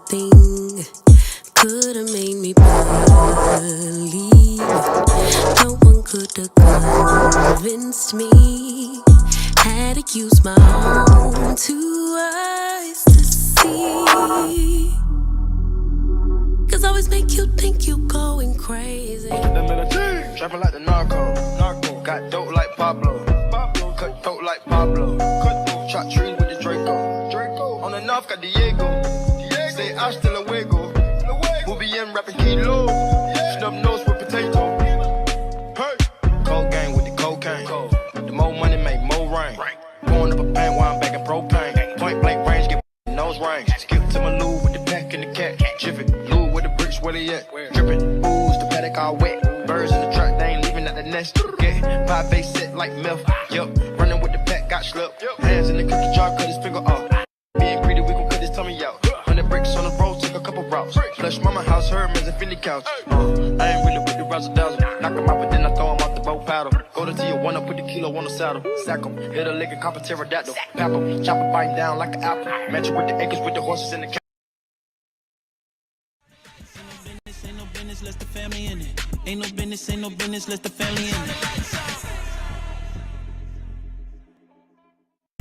Nothing could have made me believe. No one could have convinced me. Had to use my own two eyes to see. Cause always make you think you going crazy. Trapping like the narco. Got dope like Pablo. Cut dope like Pablo. Chop trees with the Draco. On the north got Diego. Say hasta luego. We'll be in rapping kilo. Snub nose with potato. Hey. Cold gang with the cocaine. The more money make more rain. Going up a paint while I'm back in propane. Point blank range, get nose range. Skip to my loo with the pack and the cat. Jiffy, loo with the bricks, where they at? Drippin', booze, the paddock all wet. Birds in the truck, they ain't leaving at the nest. Get pie face set like milk. Yup, running with the pack, got slipped. Hands in the cookie jar, cut his finger off. Being greedy, we gon' cut his tummy out. 100 bricks on the road, took a couple routes. Flush mama house, Hermes and Philly couch. I ain't really with the razzle dazzle. Knock him out, but then I throw him off the boat paddle. Go to Tijuana, put the kilo on the saddle. Sack him, hit a lick and cop a pterodactyl. Pap him, chop a bite down like an apple. Match it with the acres with the horses in the cow. Ain't no business, less the family in it. Ain't no business, less the family in it.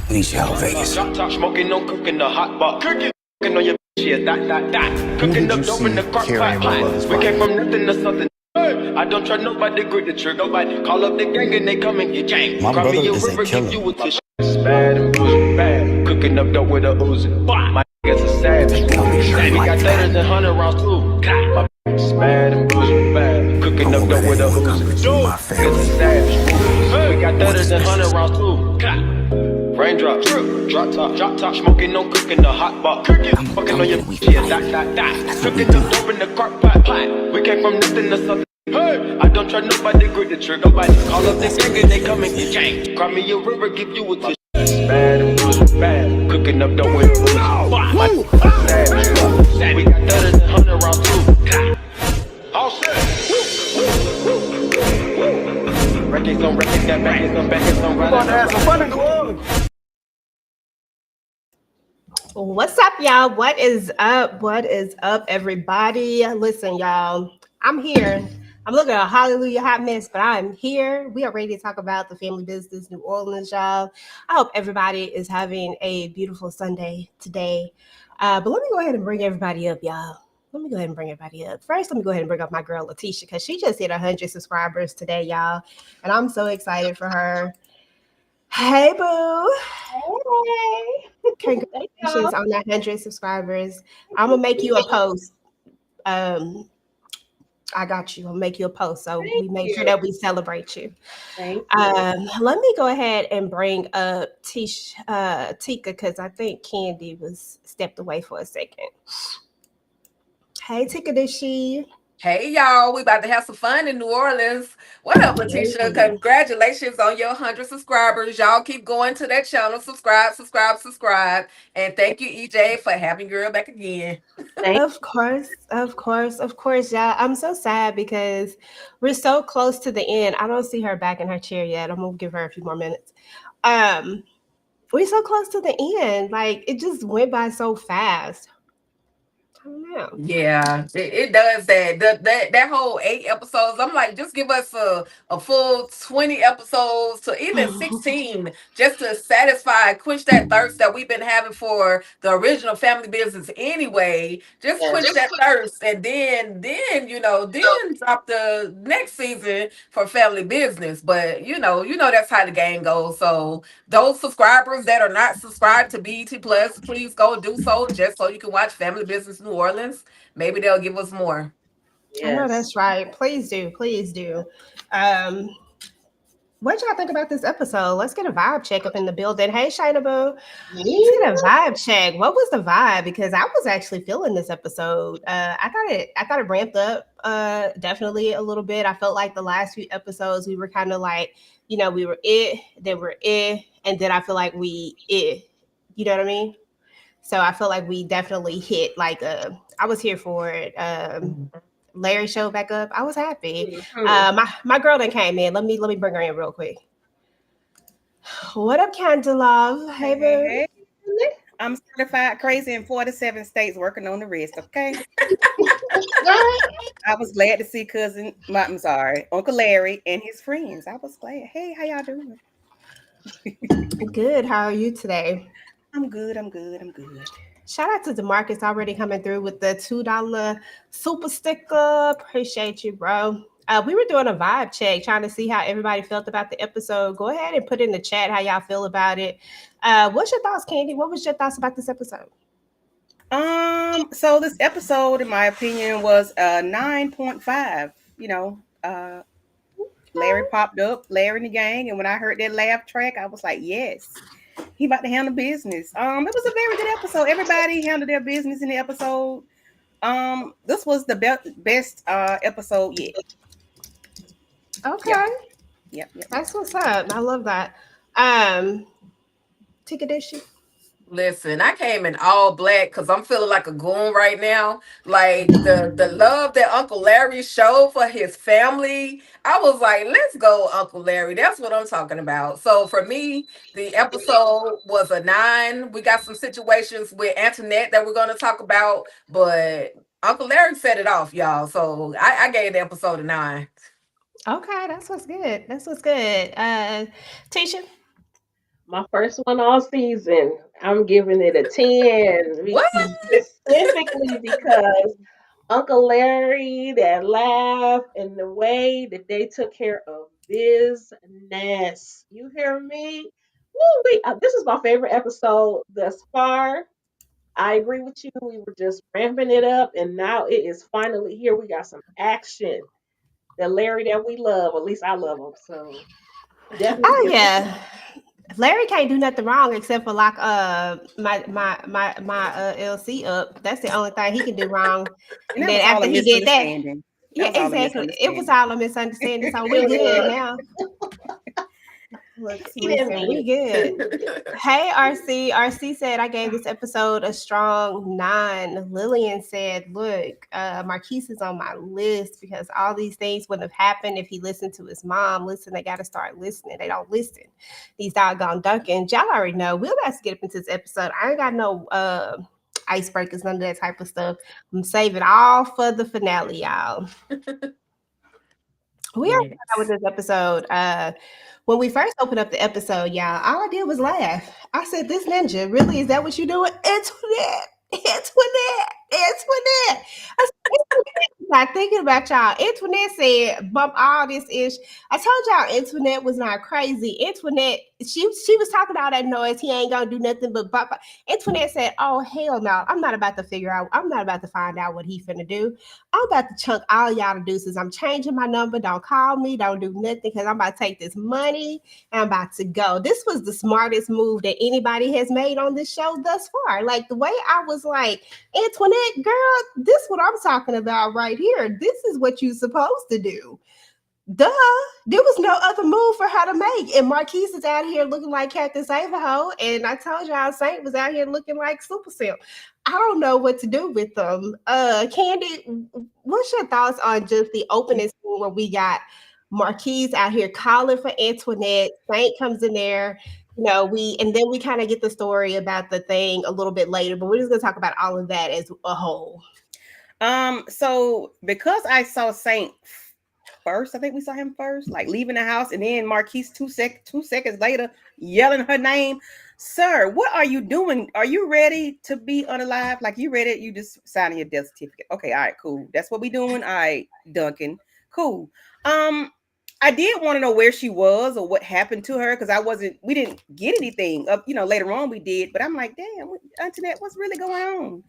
Leash out Vegas. Top smoking, no cooking, the hot pot. Cooking on your yeah, that. Cooking up dope in the crock pot. We came from nothing to something. I don't try nobody, grip the trigger. Nobody call up the gang and they come and get gang. My brother is a killer. You with this bad and bullshit bad. Cooking up dope with a Uzi. My niggas a savage. We got 30s and 100 rounds too. My niggas bad and bullshit bad. Cooking up dope with a Uzi. Niggas a savage. We got 30s and 100 rounds too. Raindrops, drop top, smoking, no cooking, the hot pot. Fucking on your yeah, that. Cooking up dope in the crock pot. We came from nothing to something. Hey, I don't try nobody, grip the trigger. Nobody call up the gang and they come and get gang. Cry me a river, give you a tissue. Bad and bullshit bad. Cooking up dope with a savage. We got 30s and 100 rounds too. All set. Records on records, got backers on right. Gonna have some fun in the world. What's up, y'all? What is up? What is up, everybody? Listen, y'all, I'm here. I'm looking at a hallelujah hot mess, but I'm here. We are ready to talk about the family business, New Orleans, y'all. I hope everybody is having a beautiful Sunday today. But let me go ahead and bring everybody up, y'all. First, let me go ahead and bring up my girl, Letitia, because she just hit 100 subscribers today, y'all. And I'm so excited for her. Hey, boo. Hey. Congratulations on that 100 subscribers. I'm going to make you a post. I got you. I'll make you a post. So we make sure that we celebrate you. Thank you. Let me go ahead and bring up Tika, because I think Candy was stepped away for a second. Hey, Tika, Hey, y'all. We about to have some fun in New Orleans. What up, Letitia? Congratulations on your 100 subscribers. Y'all keep going to that channel. Subscribe. And thank you, EJ, for having girl back again. Of course, y'all. I'm so sad because we're so close to the end. I don't see her back in her chair yet. I'm gonna give her a few more minutes. We're so close to the end. Like, it just went by so fast. I don't know. Yeah, it does that. That whole 8 episodes. I'm like, just give us a full 20 episodes to even 16, just to quench that thirst that we've been having for the original family business anyway. Just quench that thirst, and then drop the next season for family business. But you know that's how the game goes. So those subscribers that are not subscribed to BET Plus, please go do so, just so you can watch Family Business New Orleans. Maybe they'll give us more. Yes. I know that's right. Please do. What y'all think about this episode? Let's get a vibe check up in the building. Hey, Shayna Boo. Let's get a vibe check. What was the vibe? Because I was actually feeling this episode. I thought it ramped up definitely a little bit. I felt like the last few episodes we were kind of like, we were then we're and then I feel like we you know what I mean? So I feel like we definitely hit I was here for it. Larry showed back up. I was happy. Mhm. My girl that came in. Let me bring her in real quick. What up, Candy Love? Hey, boo. Hey, I'm certified crazy in 47 states working on the rest, okay? I was glad to see I'm sorry, Uncle Larry and his friends. I was glad. Hey, how y'all doing? Good. How are you today? I'm good, I'm good, I'm good. Shout out to DeMarcus already coming through with the $2 super sticker. Appreciate you, bro. We were doing a vibe check, trying to see how everybody felt about the episode. Go ahead and put in the chat how y'all feel about it. What's your thoughts, Candy? What was your thoughts about this episode? So this episode, in my opinion, was a 9.5. You know, Larry popped up, Larry and the gang, and when I heard that laugh track, I was like, yes, he about to handle business. It was a very good episode. Everybody handled their business in the episode. This was the best episode yet. Okay. Yep. That's what's up. I love that. Ticket issue. Listen, I came in all black because I'm feeling like a goon right now. Like the love that Uncle Larry showed for his family. I was like, let's go, Uncle Larry. That's what I'm talking about. So for me, the episode was a 9. We got some situations with Antoinette that we're gonna talk about, but Uncle Larry set it off, y'all. So I gave the episode a 9. Okay, that's what's good. That's what's good. Tisha. My first one all season. I'm giving it a 10. What? Specifically because Uncle Larry, that laugh, and the way that they took care of business. You hear me? Woo, this is my favorite episode thus far. I agree with you. We were just ramping it up, and now it is finally here. We got some action. The Larry that we love, at least I love him. So definitely. Oh yeah. Larry can't do nothing wrong except for lock my LC up. That's the only thing he can do wrong. And And that then was all after a he did that, misunderstanding. yeah, That was all a exactly. It was misunderstanding. all a misunderstanding. So we good now. Look, He didn't listen, mean we good. Hey, RC. RC said I gave this episode a strong 9. Lillian said, look, Marquis is on my list because all these things wouldn't have happened if he listened to his mom. Listen, they got to start listening. They don't listen. These doggone Duncan. Y'all already know. We'll have to get up into this episode. I ain't got no icebreakers, none of that type of stuff. I'm saving all for the finale, y'all. We are Yes. with this episode. When we first opened up the episode, y'all, all I did was laugh. I said, "This ninja, really? Is that what you're doing?" Antoinette, Antoinette, Antoinette. I said, Antoinette, not thinking about y'all. Antoinette said, "Bump all this ish." I told y'all Antoinette was not crazy. Antoinette, she was talking all that noise. He ain't gonna do nothing but bump. Antoinette said, "Oh hell no, I'm not about to figure out. I'm not about to find out what he finna do. I'm about to chunk all y'all to deuces. I'm changing my number. Don't call me. Don't do nothing because I'm about to take this money and I'm about to go." This was the smartest move that anybody has made on this show thus far. Like the way I was like, Antoinette, girl, this is what I'm talking about right here. This is what you're supposed to do. Duh. There was no other move for her to make. And Marquis is out here looking like Captain Save-A-Ho. And I told y'all Saint was out here looking like Super Silk. I don't know what to do with them. Candy, what's your thoughts on just the opening scene where we got Marquis out here calling for Antoinette? Saint comes in there. You know, and then we kind of get the story about the thing a little bit later, but we're just gonna talk about all of that as a whole. So because I saw Saint first, I think we saw him first, like leaving the house, and then Marquis 2 seconds later yelling her name. Sir, what are you doing? Are you ready to be unalive? Like you ready? You just signing your death certificate. Okay, all right, cool. That's what we doing. All right, Duncan. Cool. I did want to know where she was or what happened to her because we didn't get anything. Later on we did, but I'm like, damn, Antoinette, what's really going on?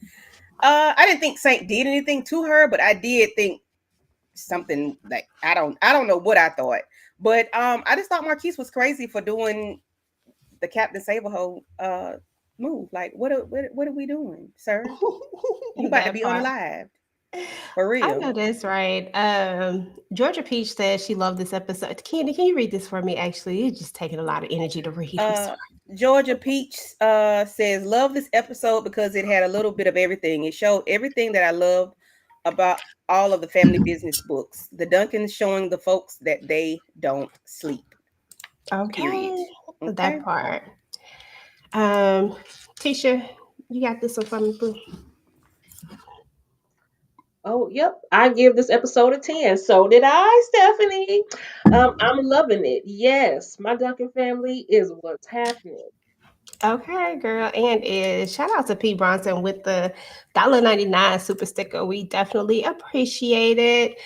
I didn't think Saint did anything to her, but I did think something like I don't know what I thought, but I just thought Marquis was crazy for doing the Captain Save-A-Ho move. Like, what are we doing, sir? You about to be unalived. For real. I know that's right. Georgia Peach says she loved this episode. Candy, can you read this for me? Actually, it's just taking a lot of energy to read. Georgia Peach says, love this episode because it had a little bit of everything. It showed everything that I loved about all of the family business books. The Duncans showing the folks that they don't sleep. Period. Okay, Okay. that part. Tisha, you got this one for me, boo. Oh, yep. I give this episode a 10. So did I, Stephanie. I'm loving it. Yes, my Duncan family is what's happening. Okay, girl, and is shout out to P Bronson with the $1.99 super sticker. We definitely appreciate it.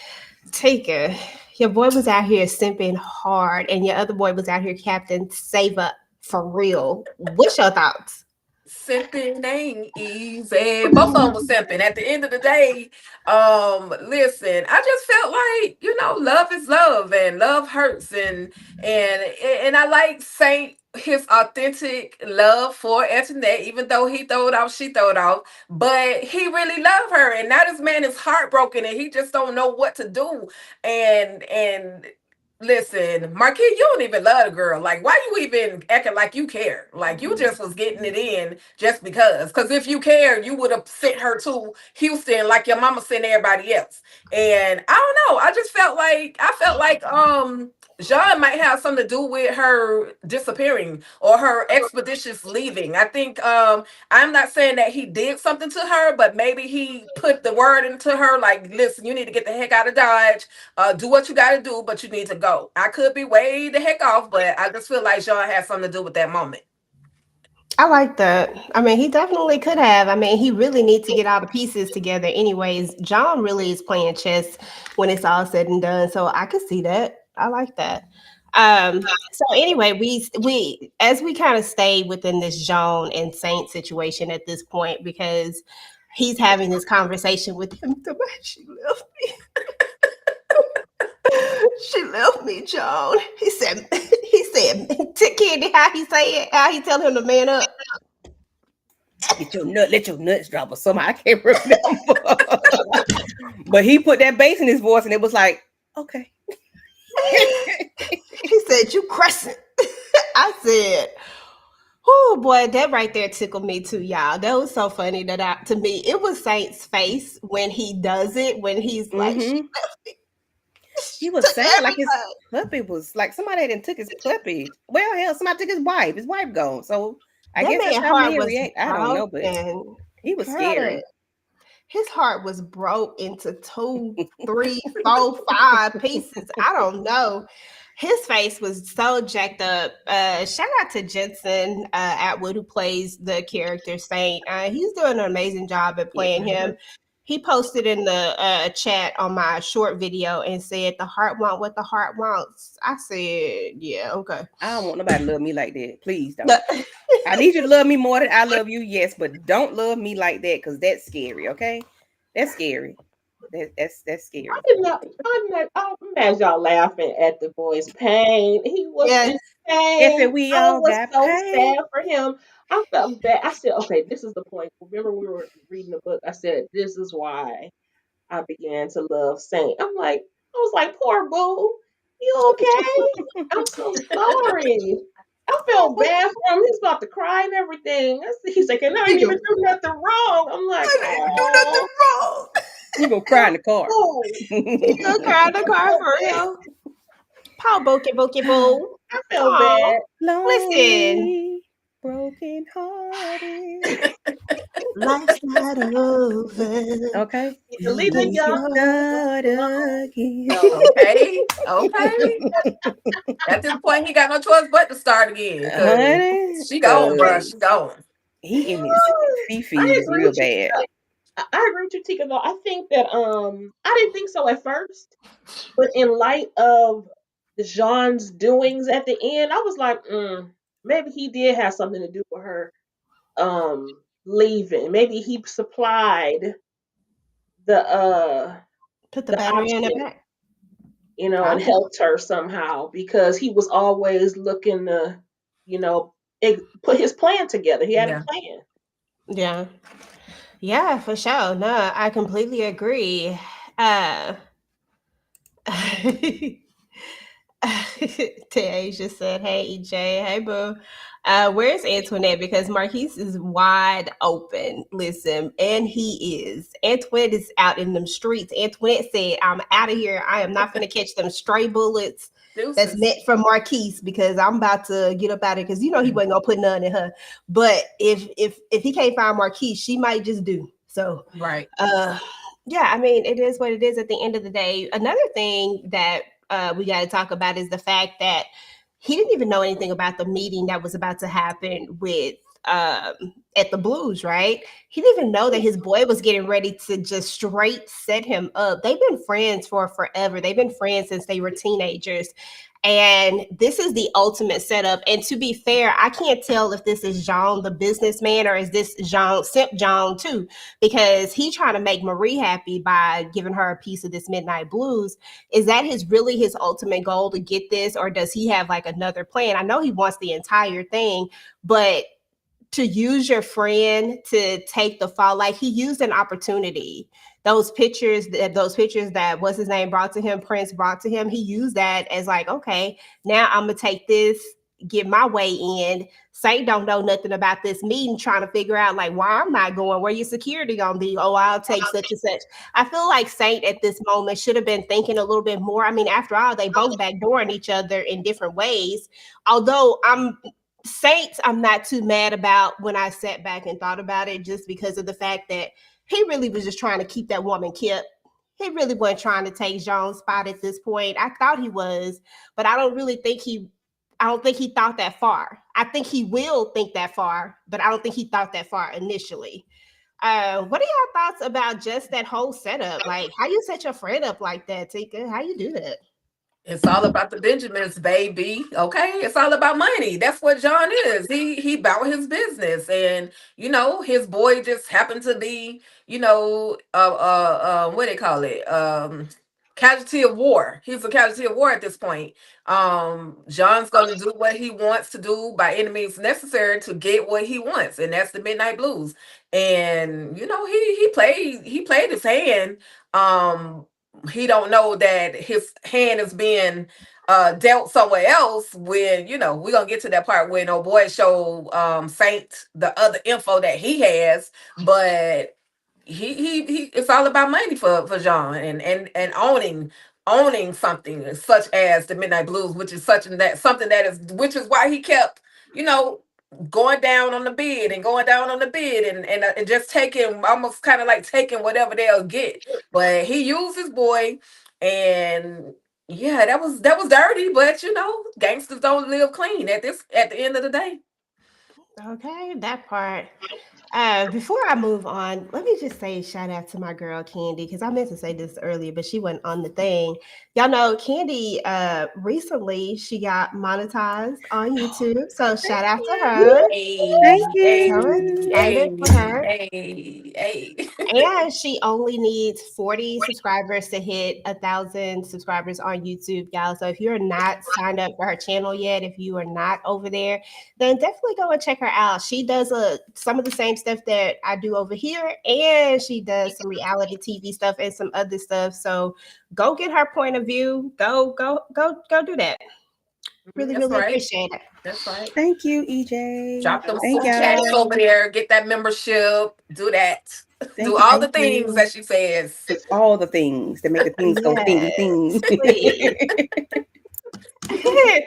Taker, your boy was out here simping hard, and your other boy was out here, Captain Save Up for real. What's your thoughts? Simping ain't easy. Both of them was simping. At the end of the day, listen, I just felt like, love is love and love hurts and I like Saint his authentic love for Antoinette, even though he throw it off, she throw it off. But he really loved her. And now this man is heartbroken and he just don't know what to do. And listen, Marquis, you don't even love the girl. Like, why you even acting like you care? Like, you just was getting it in just because. Because if you cared, you would have sent her to Houston like your mama sent everybody else. And I don't know. I felt like Jean might have something to do with her disappearing or her expeditious leaving. I think I'm not saying that he did something to her, but maybe he put the word into her like, listen, you need to get the heck out of Dodge. Do what you got to do, but you need to go. I could be way the heck off, but I just feel like Jean had something to do with that moment. I like that. I mean, he definitely could have. I mean, he really needs to get all the pieces together. Anyways, John really is playing chess when it's all said and done. So I could see that. I like that. So anyway, we as we kind of stay within this Jean and Saint situation at this point because he's having this conversation with him. She left me. She left me, John. He said, to Candy, how he say it, how he tell him to man up. Let your nuts drop or something. I can't remember. But he put that bass in his voice and it was like, okay. He said, you Crescent. I said, oh boy, that right there tickled me too, y'all. That was so funny to me. It was Saint's face when he does it, when he's like, she left me. He was saying like his puppy was like somebody didn't took his puppy. Well, hell, somebody took his wife. His wife gone. So I guess that's how men react. I don't know, but he was scary. His heart was broke into 2, 3, 4, 5 pieces. I don't know. His face was so jacked up. Shout out to Jensen Atwood, who plays the character Saint. He's doing an amazing job at playing him. He posted in the chat on my short video and said, the heart want what the heart wants. I said, yeah, okay. I don't want nobody to love me like that. Please don't. I need you to love me more than I love you, yes, but don't love me like that because that's scary, okay? That's scary. That's scary. I'm mad y'all laughing at the boy's pain. He was insane. If we all got so pain. sad for him. I felt bad. I said, okay, this is the point. Remember, we were reading the book. I said, this is why I began to love Saint. I was like, poor boo. You okay? I'm so sorry. I felt bad for him. He's about to cry and everything. He's like, and I didn't even do nothing wrong. I'm like, I didn't do nothing wrong. You gonna cry in the car. You gonna cry in the car for real? Paul Bokeh Boo. I felt bad. Listen. Broken hearted. Life's not over. Okay. Okay. At this point, he got no choice but to start again. Honey, she gone, bro. She gone. He in his feelings real bad. I agree with you, Tika. Though I think that I didn't think so at first, but in light of Jean's doings at the end, I was like, maybe he did have something to do with her leaving. Maybe he supplied the put the battery in the back, and helped her somehow because he was always looking to, put his plan together. He had a plan. Yeah, for sure. No, I completely agree. Tay just said, "Hey EJ, hey boo, where's Antoinette? Because Marquis is wide open. Listen, and he is. Antoinette is out in them streets. Antoinette said, "I'm out of here. I am not going to catch them stray bullets that's Deuces. meant for Marquis because I'm about to get up out of it because you know he wasn't gonna put none in her. But if he can't find Marquis, she might just do so. Right. Uh, yeah, I mean, it is what it is at the end of the day. Another thing that we got to talk about is the fact that he didn't even know anything about the meeting that was about to happen with at the Blues, right? He didn't even know that his boy was getting ready to just straight set him up. They've been friends for forever. They've been friends since they were teenagers. And this is the ultimate setup. And to be fair, I can't tell if this is Jean, the businessman, or is this Jean, Simp Jean too, because he trying to make Marie happy by giving her a piece of this Midnight Blues. Is that really his ultimate goal to get this, or does he have like another plan? I know he wants the entire thing, but to use your friend to take the fall, like he used an opportunity. Those pictures that what's his name brought to him, Prince brought to him, he used that as like, okay, now I'm gonna take this, get my way in. Saint don't know nothing about this meeting, trying to figure out like why I'm not going, where your security gonna be. Oh, I'll take such and such. I feel like Saint at this moment should have been thinking a little bit more. I mean, after all, they both backdooring each other in different ways. Although Saints, I'm not too mad about when I sat back and thought about it, just because of the fact that he really was just trying to keep that woman kept. He really wasn't trying to take Jean's spot at this point. I thought he was, but I don't think he thought that far. I think he will think that far, but I don't think he thought that far initially. What are y'all thoughts about just that whole setup? Like, how you set your friend up like that, Tika? How you do that? It's all about the Benjamins, baby. Okay, it's all about money. That's what John is. He about his business, and his boy just happened to be what do they call it, casualty of war. He's a casualty of war at this point. John's going to do what he wants to do by any means necessary to get what he wants, and that's the Midnight Blues. And he played his hand. He don't know that his hand is being dealt somewhere else. When we're gonna get to that part when old boy show Saint the other info that he has, but he it's all about money for John, and owning something such as the Midnight Blues, which is something that is, which is why he kept you know going down on the bid and going down on the bid, and just taking, almost kind of like taking whatever they'll get. But he used his boy, and yeah, that was dirty. But gangsters don't live clean at the end of the day. Okay, that part. Before I move on, let me just say shout out to my girl Candy, because I meant to say this earlier, but she wasn't on the thing. Y'all know Candy recently she got monetized on YouTube. So shout out to her. Thank Hey, hey, So you. hey, excited for her. hey, hey. And she only needs 40 subscribers to hit 1,000 subscribers on YouTube, y'all. So if you're not signed up for her channel yet, if you are not over there, then definitely go and check her out. She does some of the same stuff that I do over here, and she does some reality TV stuff and some other stuff. So go get her point of view. Go do that. Really, That's really right. appreciate it. That's right. Thank you, EJ. Drop them Thank super chats y'all. over there. Get that membership. Do that. Thank Do you. all the Thank things you. that she says. All the things that make the things go thing, Yes, thing. please.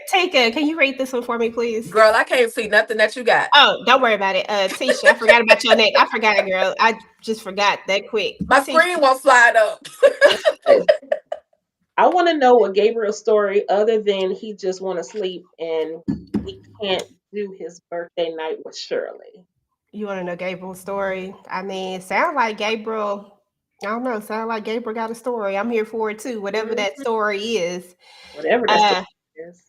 Take it. Can you rate this one for me, please? Girl, I can't see nothing that you got. Oh, don't worry about it. Tisha, I forgot about your name. I forgot, girl. I just forgot that quick. My Tisha, screen won't slide up. I want to know what Gabriel's story, other than he just want to sleep and he can't do his birthday night with Shirley. you want to know Gabriel's story? I mean, sound like Gabriel. I don't know. Sound like Gabriel got a story. I'm here for it too. Whatever that Mhm. story is. Whatever that story Uh, is.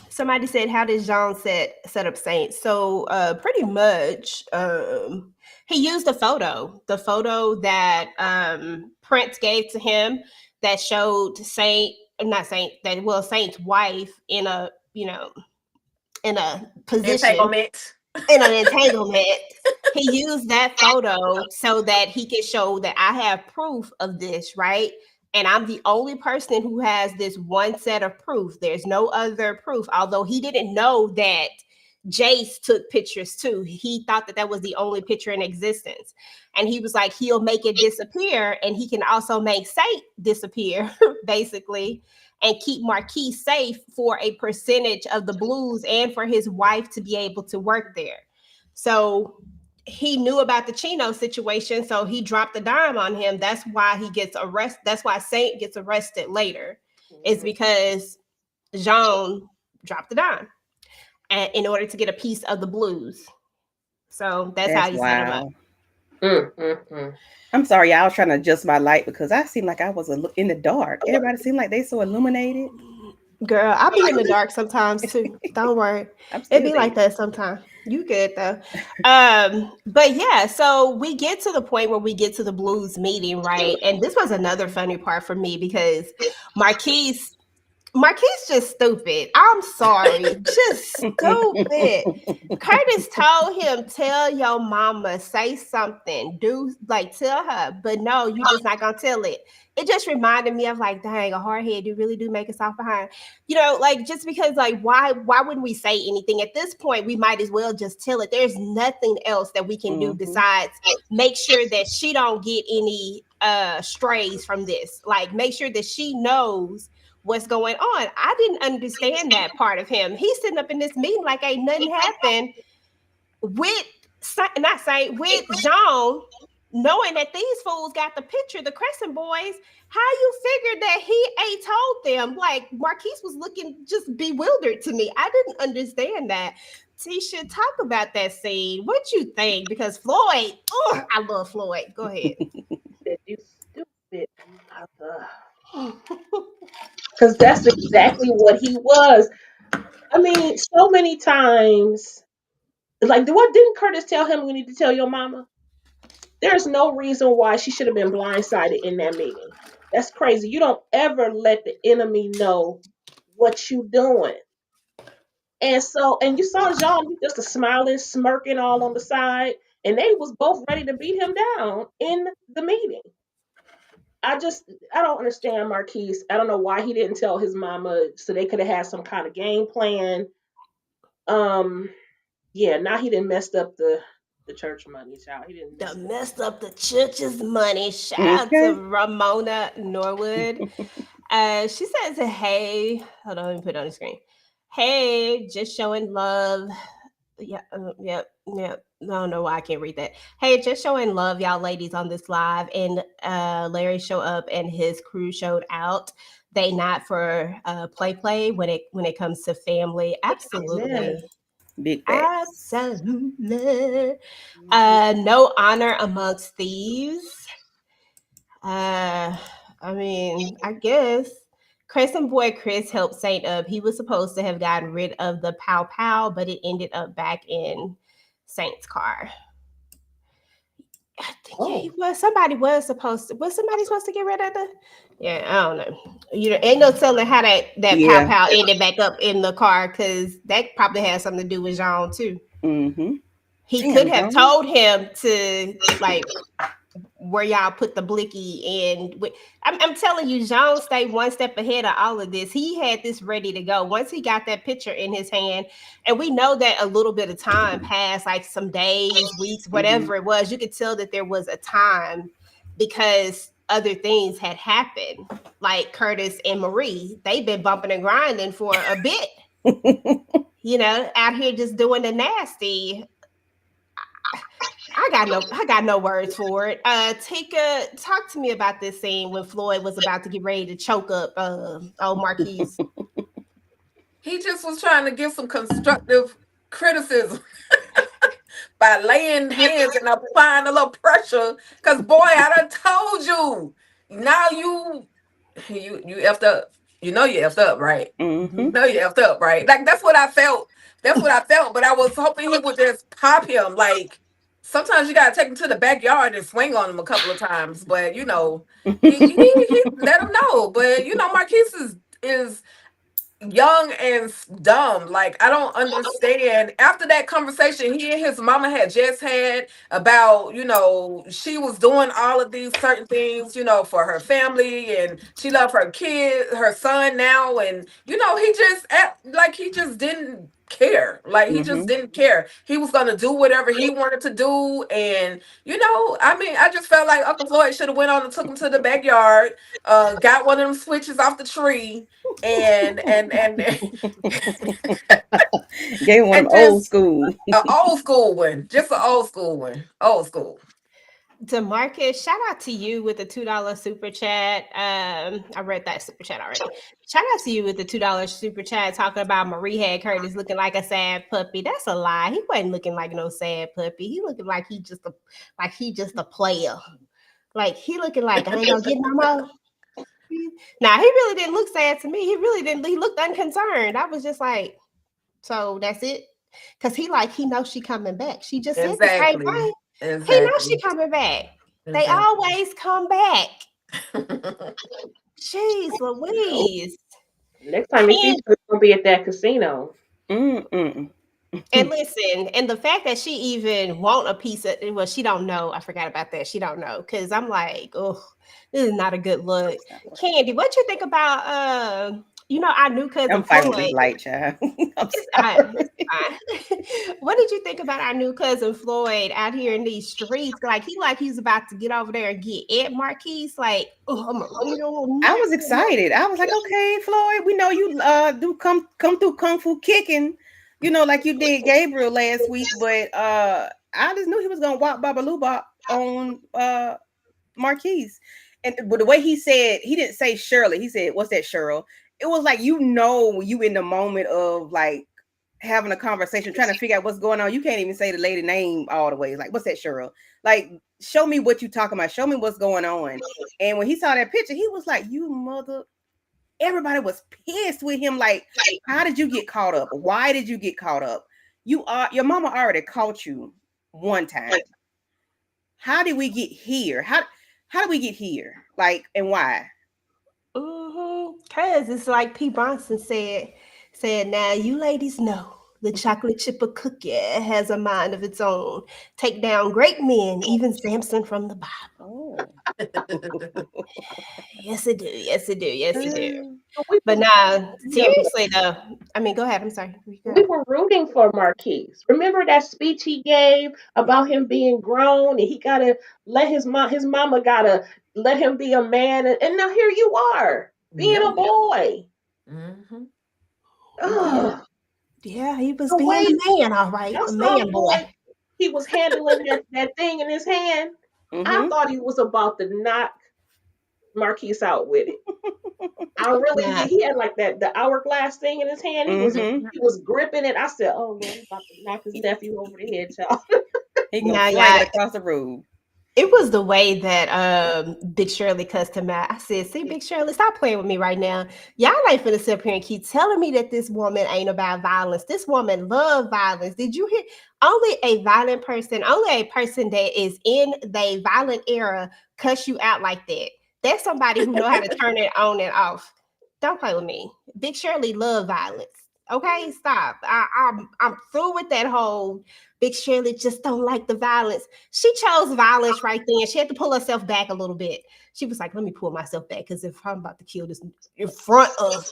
Somebody said, "How did Jean set up Saints?" So, pretty much, he used the photo that Prince gave to him that showed Saint, not Saint, that well Saint's wife in a in a position Entanglement. in an entanglement. He used that photo so that he could show that I have proof of this, right? And I'm the only person who has this one set of proof. There's no other proof. Although he didn't know that Jace took pictures too. He thought that that was the only picture in existence. And he was like, he'll make it disappear. And he can also make Saint disappear, basically, and keep Marquis safe for a percentage of the blues and for his wife to be able to work there. So he knew about the Chino situation, so he dropped the dime on him. That's why he gets arrested. That's why Saint gets arrested later. It's because Jean dropped the dime and in order to get a piece of the blues. So that's how he set him up. I'm sorry, I was trying to adjust my light because I seemed like I was in the dark. Everybody seemed like they so illuminated. Girl, I'll be in the dark sometimes too. Don't worry. It be like that sometimes. You good though. But yeah, so we get to the point where we get to the blues meeting, right? And this was another funny part for me because Marquis just stupid. I'm sorry. Just stupid. Curtis told him, tell your mama, say something, tell her. But no, you just not gonna tell it. It just reminded me of like, dang, a hard head, you really do make us off behind. Like just because why wouldn't we say anything? At this point, we might as well just tell it. There's nothing else that we can do besides make sure that she don't get any strays from this. Like make sure that she knows what's going on. I didn't understand that part of him. He's sitting up in this meeting like ain't nothing happened with Jean, knowing that these fools got the picture, the Crescent Boys. How you figured that he ain't told them? Like Marquis was looking just bewildered to me. I didn't understand that. Tisha, talk about that scene. What you think? Because Floyd, I love Floyd. Go ahead. You stupid mother. Because that's exactly what he was. I mean, so many times, like, what didn't Curtis tell him? We need to tell your mama. There's no reason why she should have been blindsided in that meeting. That's crazy. You don't ever let the enemy know what you doing. And you saw Jean just a smiling, smirking all on the side, and they was both ready to beat him down in the meeting. I don't understand Marquis. I don't know why he didn't tell his mama so they could have had some kind of game plan. Yeah, now he didn't messed up the church money, child. He didn't messed up the church's money. Shout out to Ramona Norwood. She says, hey, hold on, let me put it on the screen. Hey, just showing love. Yeah. I don't know why I can't read that. Hey, just showing love, y'all ladies on this live. And Larry showed up and his crew showed out. They not for play when it comes to family. Absolutely. Big facts. Absolutely. No honor amongst thieves. I mean, I guess Crescent Boy Chris helped Saint up. He was supposed to have gotten rid of the pow pow, but it ended up back in Saint's car. I think he was. Somebody was supposed to get rid of the? Yeah, I don't know. Ain't no telling how that pow pow ended back up in the car because that probably had something to do with Jean too. Mm-hmm. He could have told him to like where y'all put the blicky in. I'm telling you, Jean stayed one step ahead of all of this. He had this ready to go. Once he got that picture in his hand, and we know that a little bit of time passed, like some days, weeks, whatever it was, you could tell that there was a time because other things had happened. Like Curtis and Marie, they've been bumping and grinding for a bit. Out here just doing the nasty. I got no words for it. Talk to me about this scene when Floyd was about to get ready to choke up old Marquis. He just was trying to give some constructive criticism by laying hands and applying a little pressure. Cause boy, I done told you. Now you effed up. You know you effed up, right? Mm-hmm. You know you effed up, right? Like that's what I felt. But I was hoping he would just pop him. Like sometimes you gotta take him to the backyard and swing on him a couple of times. But he let him know. But Marquis is young and dumb. Like, I don't understand. After that conversation he and his mama had just had about, she was doing all of these certain things, for her family, and she loved her kid, her son now, and he just like he just didn't care. Like, he just Mm-hmm. didn't care. He was gonna do whatever he wanted to do, and I mean, I just felt like Uncle Floyd should have went on and took him to the backyard, got one of them switches off the tree, and Gave him one of and them old just school. an old school one, just an old school one, old school. DeMarcus, shout out to you with the $2 super chat. I read that super chat already. Shout out to you with the $2 super chat talking about Marie had Curtis looking like a sad puppy. That's a lie. He wasn't looking like no sad puppy. He looking like he just a player. Like he looking like I ain't gonna get no more. Now he really didn't look sad to me. He really didn't. He looked unconcerned. I was just like, so that's it. Cause he knows she coming back. She just said the same Exactly. thing. He knows she Exactly. coming back. They Exactly. always come back. Jeez Louise. Next time you see her, it's gonna be at that casino. Mm-mm. And listen, and the fact that she even want a piece of, well, she don't know. I forgot about that. She don't know. Cause I'm like, oh, this is not a good look. Candy, what you think about our new cousin I'm fighting with Floyd? this light, child. It's fine. What did you think about our new cousin Floyd out here in these streets? Like he's about to get over there and get Ed Marquis. Like, oh, I'm a I was excited. I was like, okay, Floyd, we know you do come through kung fu kicking, like you did Gabriel last week, but I just knew he was gonna walk Babaloo on Marquis. And but the way he said, he didn't say Shirley, he said, what's that, Cheryl? It was like, you in the moment of like having a conversation, trying to figure out what's going on. You can't even say the lady name all the way. Like, what's that, Cheryl? Like, show me what you talking about. Show me what's going on. And when he saw that picture, he was like, you mother. Everybody was pissed with him. Like, how did you get caught up? Why did you get caught up? Your mama already caught you one time. How did we get here? How did we get here? Like, and why? Cause it's like P. Bronson said, now you ladies know the chocolate chipper cookie has a mind of its own. Take down great men, even Samson from the Bible. Oh. Yes, it do. Yes, it do. Yes, it do. But now, seriously though, I mean, go ahead. I'm sorry. we were rooting for Marquis. Remember that speech he gave about him being grown and he gotta let his mama gotta let him be a man, and now here you are being a boy. Mm-hmm. Yeah, he was being a man, all right, a man boy. He was handling that thing in his hand. I thought he was about to knock Marquis out with it. I really did. He had like the hourglass thing in his hand. He was gripping it. I said, "Oh Lord, he's about to knock his nephew over the head, child." He gonna fly it across the road. It was the way that Big Shirley cussed him out. I said, see, Big Shirley, stop playing with me right now. Y'all ain't finna sit up here and keep telling me that this woman ain't about violence. This woman love violence. Did you hear? Only a violent person, only a person that is in the violent era cuss you out like that. That's somebody who know how to turn it on and off. Don't play with me. Big Shirley love violence. Okay, stop. I'm through with that whole Big Shirley just don't like the violence. She chose violence right then. She had to pull herself back a little bit. She was like, let me pull myself back because if I'm about to kill this in front of,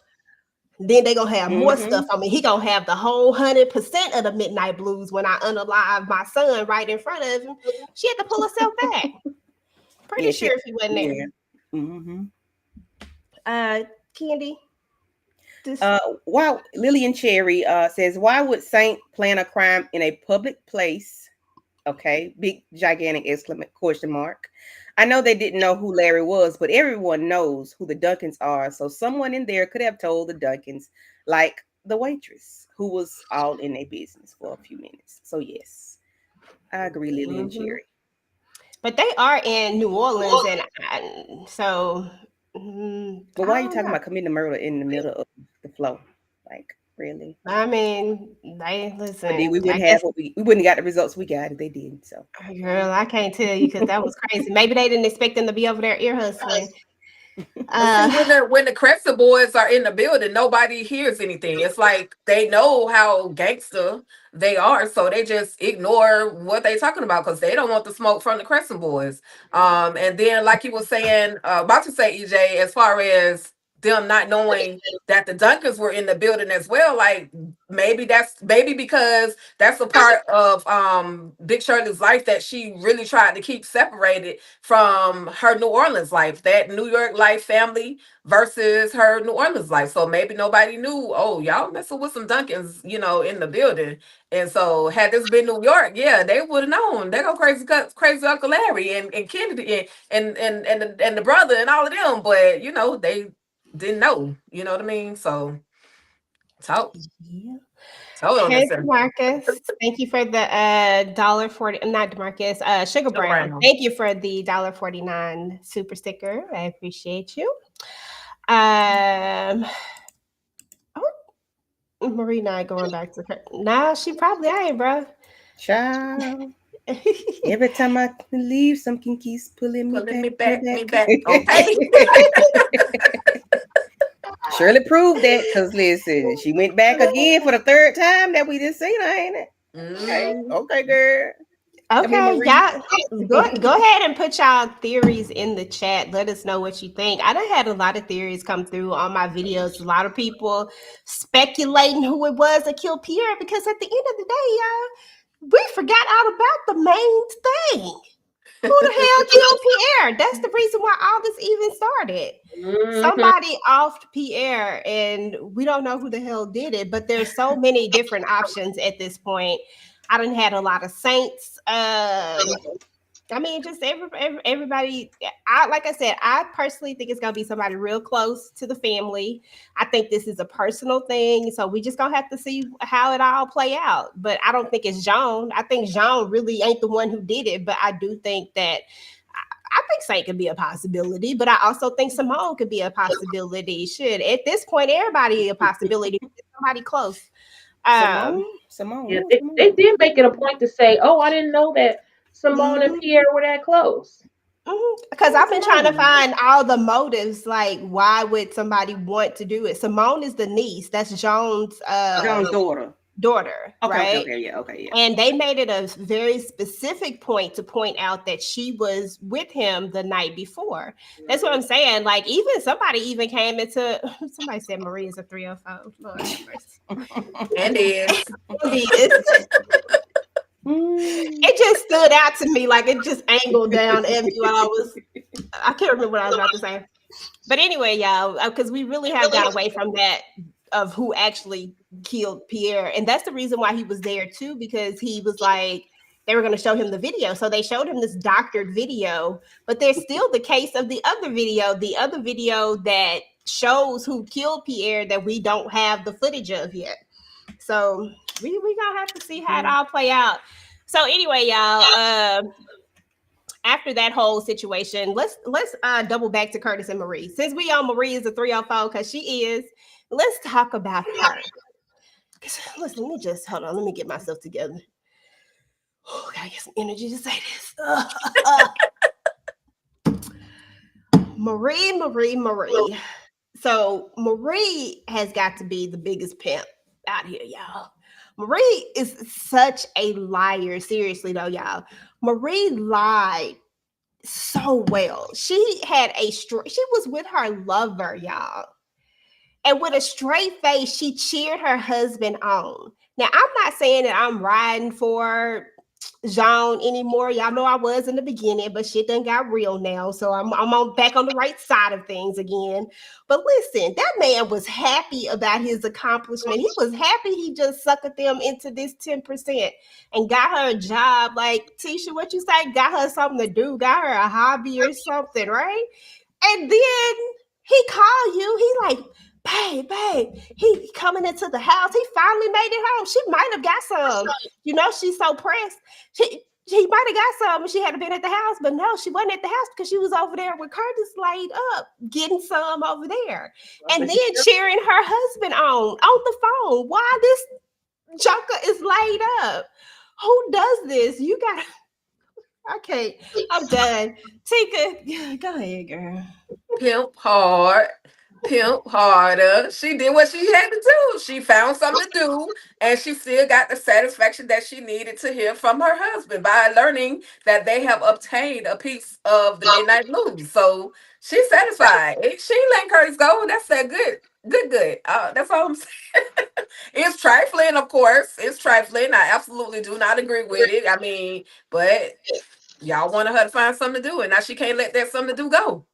then they're going to have more stuff on me. He going to have the whole 100% of the midnight blues when I unalive my son right in front of him. She had to pull herself back. Pretty sure if he wasn't there. Candy? Wow, Lillian Cherry says, why would Saint plan a crime in a public place? Okay, big gigantic exclamation question mark. I know they didn't know who Larry was, but everyone knows who the Duncans are. So someone in there could have told the Duncans, like the waitress, who was all in their business for a few minutes. So yes, I agree, Lillian Cherry. But they are in New Orleans, and so. But why are you talking about committing a murder in the middle of the flow? Like, really? I mean, they listen. But then we wouldn't have we wouldn't got the results we got if they did. So, girl, I can't tell you because that was crazy. Maybe they didn't expect them to be over there ear hustling. But see, when the Crescent Boys are in the building, nobody hears anything. It's like they know how gangster they are, so they just ignore what they talking about because they don't want the smoke from the Crescent Boys. And then like you were saying, about to say, EJ, as far as them not knowing that the Duncans were in the building as well, like maybe because that's a part of Big Shirley's life that she really tried to keep separated from her New Orleans life, that New York life family versus her New Orleans life. So maybe nobody knew, oh, y'all messing with some Duncans, in the building. And so had this been New York, yeah, they would have known. They go crazy Uncle Larry and Kennedy and the brother and all of them, but they didn't know. You know what I mean? So Yeah. told on Hey, themselves. Demarcus. Thank you for the $1.40. Not Demarcus. Sugar Brown. Brown. Thank you for the $1.49 super sticker. I appreciate you. Oh, Marie not going back to her. Nah, she probably ain't, bro. Child. Every time I leave, something keeps pulling me back. Okay. Shirley proved that because listen, she went back again for the third time that we just seen her, ain't it? Okay, girl. Okay, y'all go ahead and put y'all theories in the chat. Let us know what you think. I done had a lot of theories come through on my videos. A lot of people speculating who it was that killed Pierre because at the end of the day, y'all, we forgot all about the main thing. Who the hell killed Pierre? That's the reason why all this even started. Somebody offed Pierre, and we don't know who the hell did it, but there's so many different options at this point. I done had a lot of Saints. I mean, just everybody. Like I said, I personally think it's gonna be somebody real close to the family. I think this is a personal thing, so we just gonna have to see how it all play out. But I don't think it's Joan. I think Joan really ain't the one who did it, but I do think that. I think Saint could be a possibility, but I also think Simone could be a possibility. Should at this point, everybody a possibility. Somebody close. Simone. Yeah, they did make it a point to say, "Oh, I didn't know that Simone and Pierre were that close." Because I've been trying to find all the motives. Like, why would somebody want to do it? Simone is the niece. That's Joan's daughter, right? Okay. And they made it a very specific point to point out that she was with him the night before. That's what I'm saying. Like, even somebody even came into. Somebody said Marie is a 304. Lord have mercy. And is. It just stood out to me, like it just angled down every I can't remember what I was about to say. But anyway, y'all, because we really have got away from that of who actually killed Pierre. And that's the reason why he was there too, because he was like, they were going to show him the video. So they showed him this doctored video, but there's still the case of the other video that shows who killed Pierre that we don't have the footage of yet. So we gonna have to see how it all play out. So anyway, y'all, after that whole situation, let's double back to Curtis and Marie. Since we on Marie is a 304 because she is, let's talk about her. Listen, let me just hold on. Let me get myself together. Oh, gotta get some energy to say this. Marie. So Marie has got to be the biggest pimp out here, y'all. Marie is such a liar. Seriously, though, y'all. Marie lied so well. She was with her lover, y'all. And with a straight face, she cheered her husband on. Now, I'm not saying that I'm riding for Jean anymore. Y'all know I was in the beginning, but shit done got real now. So I'm back on the right side of things again. But listen, that man was happy about his accomplishment. He was happy he just suckered them into this 10% and got her a job. Like, Tisha, what you say? Got her something to do, got her a hobby or something, right? And then he called you. He like, babe, he coming into the house. He finally made it home. She might have got some. She's so pressed. She might have got some if she had been at the house, but no, she wasn't at the house because she was over there with Curtis laid up, getting some over there. And then cheering her husband on the phone. Why this joker is laid up? Who does this? You got I can't. I'm done. Tika, go ahead, girl. Pimp hard, pimp harder. She did what she had to do. She found something to do, and she still got the satisfaction that she needed to hear from her husband by learning that they have obtained a piece of the midnight blues. So she's satisfied. She ain't letting Curtis go. That's that good. Good. That's all I'm saying. It's trifling, of course. It's trifling. I absolutely do not agree with it. I mean, but y'all wanted her to find something to do, and now she can't let that something to do go.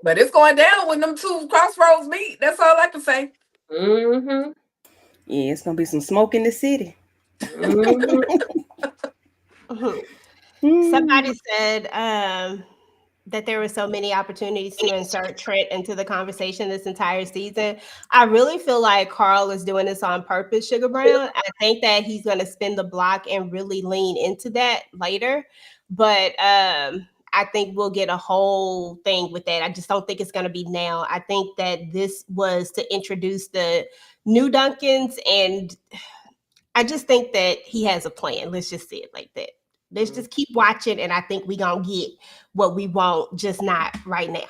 But it's going down when them two crossroads meet. That's all I can say. Mm-hmm. Yeah, it's gonna be some smoke in the city. Somebody said that there were so many opportunities to insert Trent into the conversation this entire season. I really feel like Carl is doing this on purpose, Sugar Brown. I think that he's going to spin the block and really lean into that later. But I think we'll get a whole thing with that. I just don't think it's going to be now. I think that this was to introduce the new Duncans, and I just think that he has a plan. Let's just say it like that. Let's just keep watching, and I think we're going to get what we want, just not right now.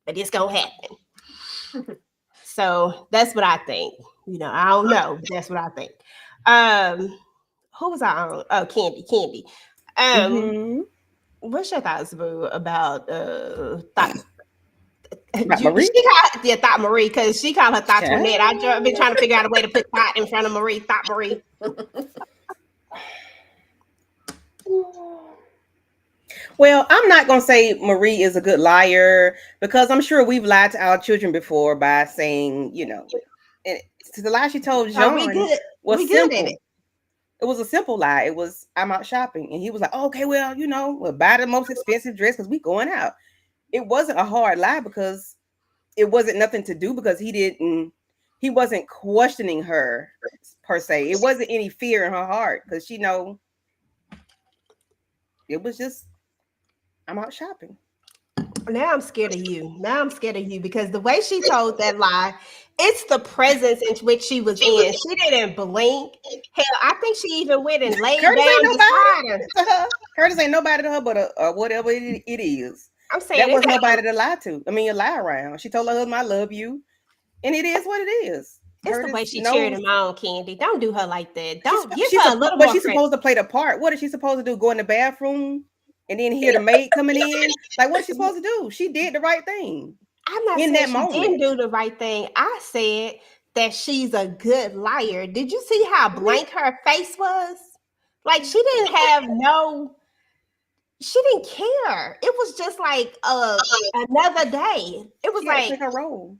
But it's going to happen. So that's what I think. You know, I don't know. That's what I think. Who was I on? Oh, Candy. What's your thoughts, Boo, about Thought Marie? Thought Marie, because she called her Thought Antoinette. I've been trying to figure out a way to put Thought in front of Marie. Thought Marie. Well, I'm not going to say Marie is a good liar because I'm sure we've lied to our children before by saying, you know, and the lie she told Johan was simple. It was a simple lie. It was, I'm out shopping. And he was like, oh, okay, well, you know, we'll buy the most expensive dress because we going out. It wasn't a hard lie because it wasn't nothing to do because he wasn't questioning her per se. It wasn't any fear in her heart because she know it was just, I'm out shopping. Now I'm scared of you because the way she told that lie, it's the presence in which she was in. She didn't blink. Hell, I think she even went and laid down beside her. Curtis ain't nobody to her but whatever it is. I'm saying that was nobody to lie to. I mean, lie around. She told her husband, I love you. And it is what it is. It's Curtis the way she cheered him on, Candy. Don't do her like that. Don't give her a little more. But she's supposed to play the part. What is she supposed to do? Go in the bathroom and then hear the maid coming in? Like, what's she supposed to do? She did the right thing. I'm not saying she didn't do the right thing. I said that she's a good liar. Did you see how blank her face was? Like, she didn't have she didn't care. It was just like another day. It was like her role.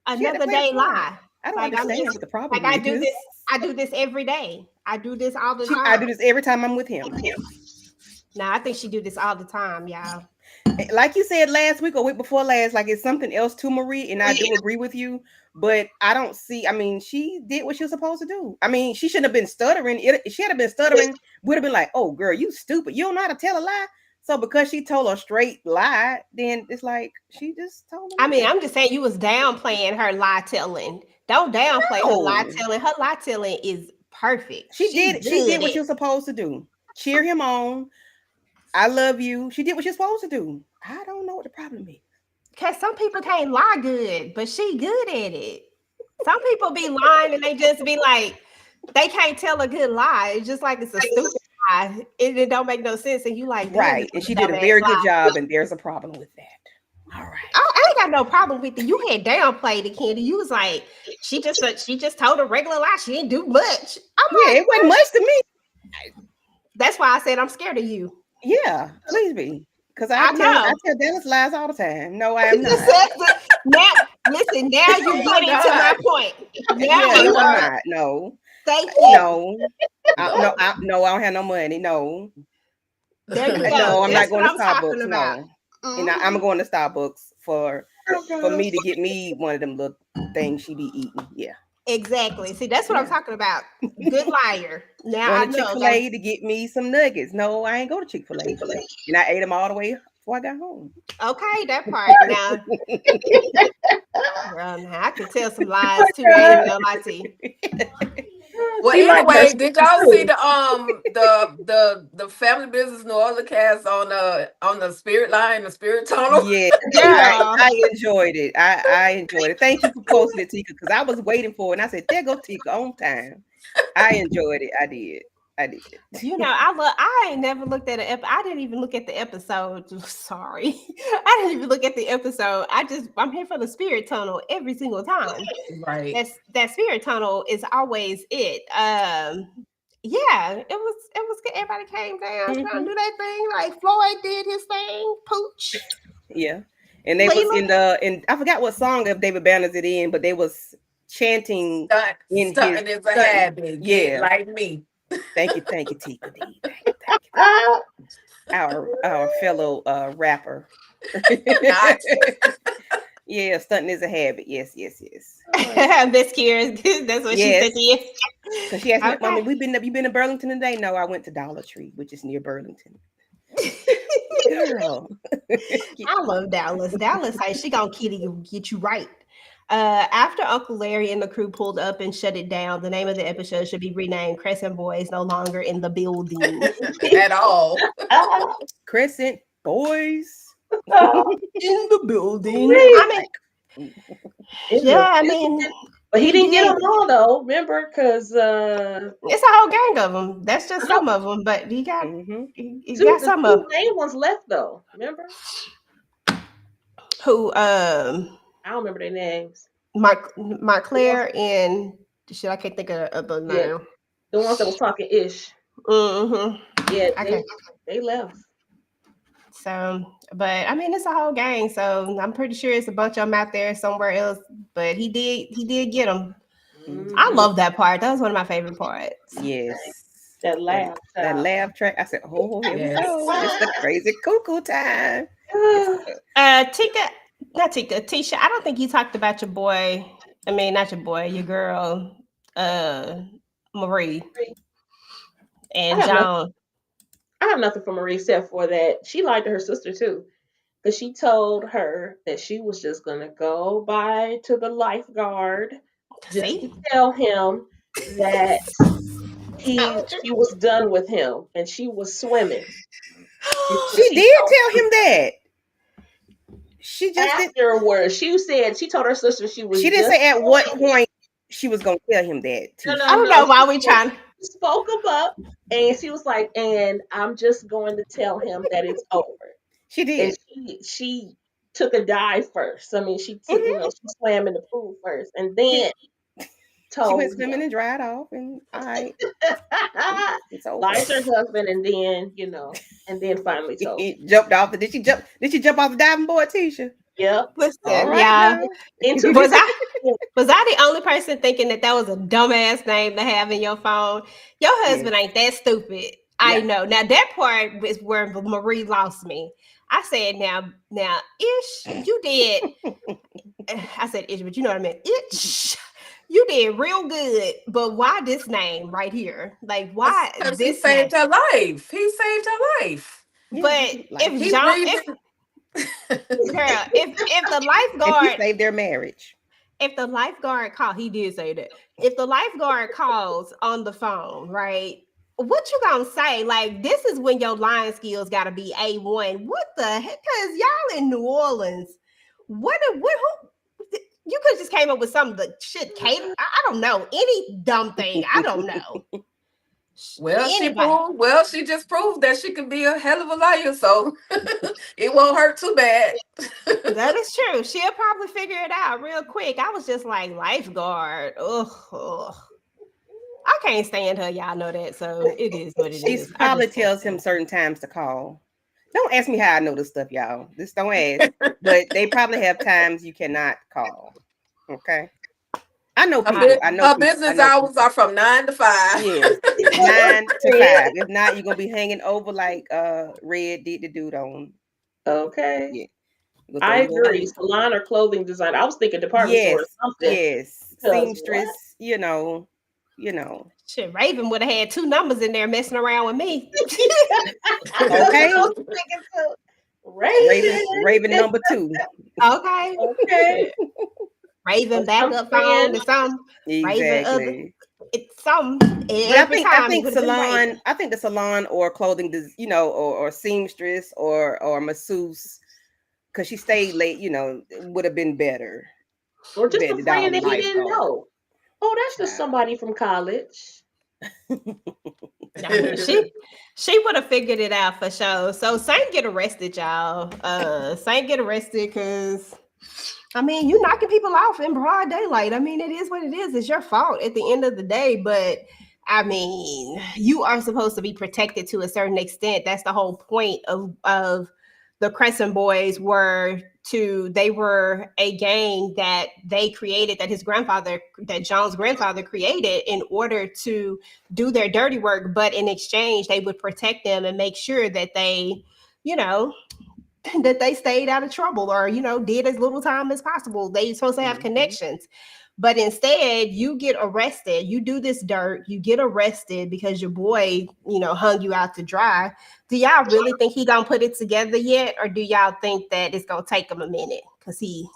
Another day lie. I don't understand what the problem is. Like, I do this every day. I do this all the time. I do this every time I'm with him. Nah, I think she do this all the time, y'all. Like you said last week or week before last, like it's something else to Marie, and I do agree with you, but I don't see, I mean, she did what she was supposed to do. I mean, she shouldn't have been stuttering. If she had been stuttering, would have been like, oh, girl, you stupid. You don't know how to tell a lie. So because she told a straight lie, then it's like, she just told her. I mean, I'm just saying you was downplaying her lie telling. Don't downplay her lie telling. Her lie telling is perfect. She did what she was supposed to do. Cheer him on. I love you. She did what she's supposed to do. I don't know what the problem is. Because some people can't lie good, but she good at it. Some people be lying and they just be like, they can't tell a good lie. It's just like it's a stupid lie. It don't make no sense. And you like, right. And she did a very good job, and there's a problem with that. All right. I ain't got no problem with it. You had downplayed it, Candy. You was like, she just told a regular lie. She didn't do much. It wasn't much to me. That's why I said I'm scared of you. Yeah, please be. Because I tell Dennis lies all the time. No, I am not. Now you're getting to my point. Now you are not. No. Thank you. No. I don't have no money. No. There you go. No, I'm not going to Starbucks. No. And I'm going to Starbucks for me to get me one of them little things she be eating. Yeah. Exactly. See, that's what I'm talking about. Good liar. Now I know. Chick-fil-A to get me some nuggets. No, I ain't go to Chick-fil-A. And I ate them all the way before I got home. Okay, that part. Now, girl, now I can tell some lies too. I ain't gonna lie to you. Well, She liked her anyway, did y'all see too. the Family Business NOLA cast on the Spirit Line, the Spirit Tunnel? Yeah, Girl. I enjoyed it. I enjoyed it. Thank you for posting it, Tika, because I was waiting for it. And I said, there go Tika on time. I enjoyed it. I did. You know, I ain't never looked at I didn't even look at the episode. Sorry. I didn't even look at the episode. I'm here for the spirit tunnel every single time. Right. That spirit tunnel is always it. Yeah, it was good. Everybody came down trying to do that thing. Like Floyd did his thing, Pooch. Yeah. And they was in I forgot what song of David Banner's it in, but they was chanting in Stunting his is a habit. Yeah. Like me. Thank you, Tika D. Thank you. Our fellow rapper. Not. Yeah, stunting is a habit. Yes. Miss Kira, that's what she said to you. Because she asked me, Mommy, you been to Burlington today? No, I went to Dollar Tree, which is near Burlington. Girl. I love Dallas. Dallas, like, she gonna get you right. After Uncle Larry and the crew pulled up and shut it down, the name of the episode should be renamed Crescent Boys No Longer in the Building. At all. Crescent Boys in the building. I mean, but he didn't get them all though. Remember, because it's a whole gang of them. That's just some of them, but he got he got some of the main ones left though. Remember who? I don't remember their names. Claire and shit. I can't think of the name. Yeah. The ones that was talking ish. Yeah, they left. So, but I mean, it's a whole gang. So I'm pretty sure it's a bunch of them out there somewhere else. But he did get them. I love that part. That was one of my favorite parts. Yes. That laugh track. I said, oh, here we go. It's the crazy cuckoo time. Tisha, I don't think you talked about your boy. I mean, not your boy, your girl, Marie. And John. I have nothing for Marie except for that she lied to her sister too. Because she told her that she was just gonna go by to the lifeguard just to tell him that she was done with him and she was swimming. She did tell him that. She just afterwards. She told her sister she was. She didn't say at what point she was gonna tell him that. I don't know why we trying. Spoke him up, and she was like, "And I'm just going to tell him that it's over." She did. And she took a dive first. I mean, she took she swam in the pool first, and then she went swimming and dried off, and all right. Lied to her husband, and then finally told. He jumped off. Did she jump off the diving board, Tisha? Yep. Listen, yeah. Was I the only person thinking that was a dumbass name to have in your phone? Your husband ain't that stupid. Yeah. I know. Now that part is where Marie lost me. I said, now, Ish, you did. I said Ish, but you know what I meant. Ish, you did real good. But why this name right here? Like, why this? He saved her life. He saved her life. But if John, girl, if the lifeguard and he saved their marriage. If the lifeguard he did say that. If the lifeguard calls on the phone, right? What you gonna say? Like, this is when your line skills gotta be A1. What the heck? Because y'all in New Orleans. Who you could just came up with some of the shit, Kate. I don't know. Any dumb thing. I don't know. She just proved that she can be a hell of a liar, so it won't hurt too bad. That is true. She'll probably figure it out real quick. I was just like, lifeguard. Ugh. I can't stand her. Y'all know that. So it is what it is. She probably tells him certain times to call. Don't ask me how I know this stuff, y'all. Just don't ask. But they probably have times you cannot call. Okay. I know people. Her business hours are from 9 to 5. Yes, 9 to 5. If not, you're gonna be hanging over like Red did the dude on. Okay. Yeah. I agree. Salon or clothing design. I was thinking department store or something. Yes. Seamstress. You know. Shit, Raven would have had 2 numbers in there messing around with me. Okay. Raven number 2. Okay. Raven backup phone or something. Exactly. It's some But every time. I think salon. I think the salon or clothing, or seamstress or masseuse, because she stayed late. Would have been better. Or just a Better down friend that he didn't lifeguard. know. Oh, that's just Child. somebody from college. I mean, she would have figured it out for sure. So Saint get arrested, y'all. Saint get arrested because I mean, you knocking people off in broad daylight. I mean, it is what it is. It's your fault at the end of the day. But I mean, you are supposed to be protected to a certain extent. That's the whole point of the Crescent Boys they were a gang that they created, that John's grandfather created in order to do their dirty work. But in exchange, they would protect them and make sure that they, you know, that they stayed out of trouble or, did as little time as possible. They supposed to have connections. But instead, you get arrested. You do this dirt. You get arrested because your boy, hung you out to dry. Do y'all really think he gonna put it together yet? Or do y'all think that it's gonna take him a minute? Because he,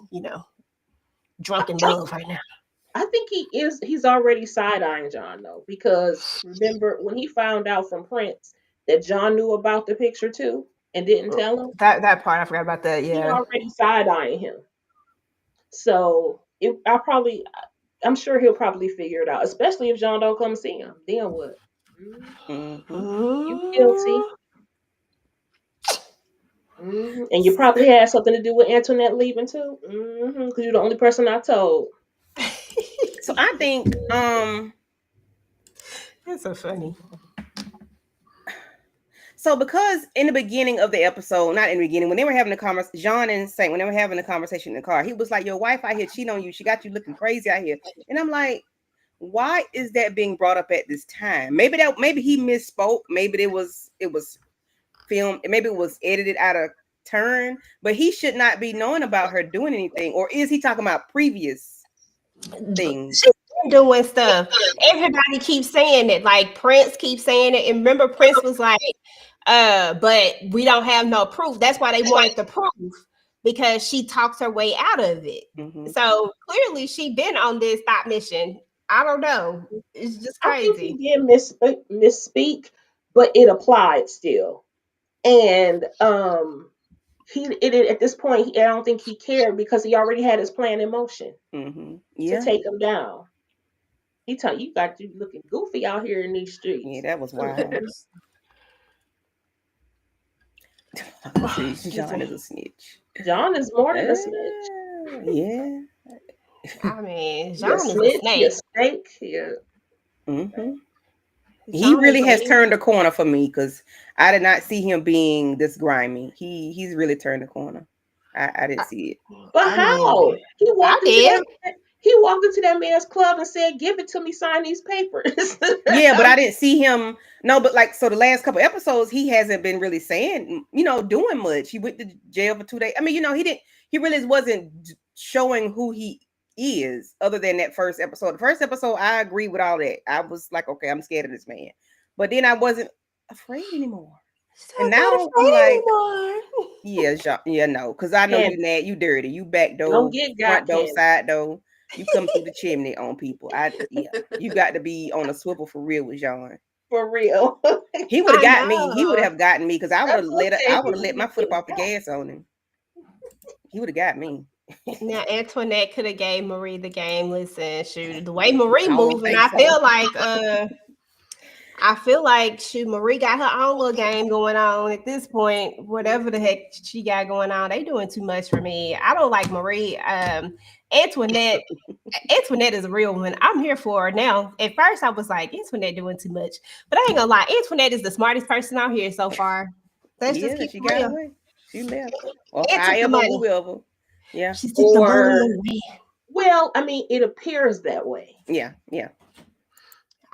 drunk in love right now. I think he's already side-eyeing John though, because remember when he found out from Prince that John knew about the picture too and didn't tell him? That part I forgot about that. He Yeah. already side-eyeing him. So I'm sure he'll probably figure it out, especially if John don't come see him. Then what? You guilty. And you probably had something to do with Antoinette leaving too. Because you're the only person I told. So I think That's so funny. So because in the beginning of the episode, not in the beginning, when they were having a conversation, John and Saint, when they were having a conversation in the car, he was like, your wife out here cheating on you. She got you looking crazy out here. And I'm like, why is that being brought up at this time? Maybe he misspoke. Maybe it was filmed. Maybe it was edited out of turn, but he should not be knowing about her doing anything. Or is he talking about previous things? She's doing stuff. Everybody keeps saying it. Like Prince keeps saying it. And remember, Prince was like, but we don't have no proof. That's why they wanted the proof, because she talks her way out of it. So clearly she been on this thought mission. I don't know. It's just crazy. I think he did misspeak, but it applied still. And at this point, I don't think he cared because he already had his plan in motion to take him down. He told you got you looking goofy out here in these streets. Yeah, that was wild. John is a snitch. John is more than a snitch. Yeah. I mean, John is a snake. Yeah. He really has turned the corner for me because I did not see him being this grimy. He's really turned the corner. I didn't see it. But how? He walked into that man's club and said, "Give it to me, sign these papers." Yeah, but I didn't see him. No, but so the last couple episodes, he hasn't been really saying, doing much. He went to jail for 2 days. I mean, he really wasn't showing who he is other than that first episode. The first episode, I agree with all that. I was like, okay, I'm scared of this man. But then I wasn't afraid anymore. And now I'm like, no, because I know you mad, you dirty, you back door, front door, side door. You come through the chimney on people. You got to be on a swivel for real with Johan. For real. He would have got me. He would have gotten me because I would have let my foot up off the gas on him. He would have got me. Now Antoinette could have gave Marie the game. Listen, shoot, the way Marie moving, I feel like Marie got her own little game going on at this point. Whatever the heck she got going on, they doing too much for me. I don't like Marie. Antoinette is a real one. I'm here for her now. At first, I was like, Antoinette doing too much, but I ain't gonna lie. Antoinette is the smartest person out here so far. Let's just keep it real. Away. She left. Or whoever. Yeah. She took the money away. Well, I mean, it appears that way. Yeah.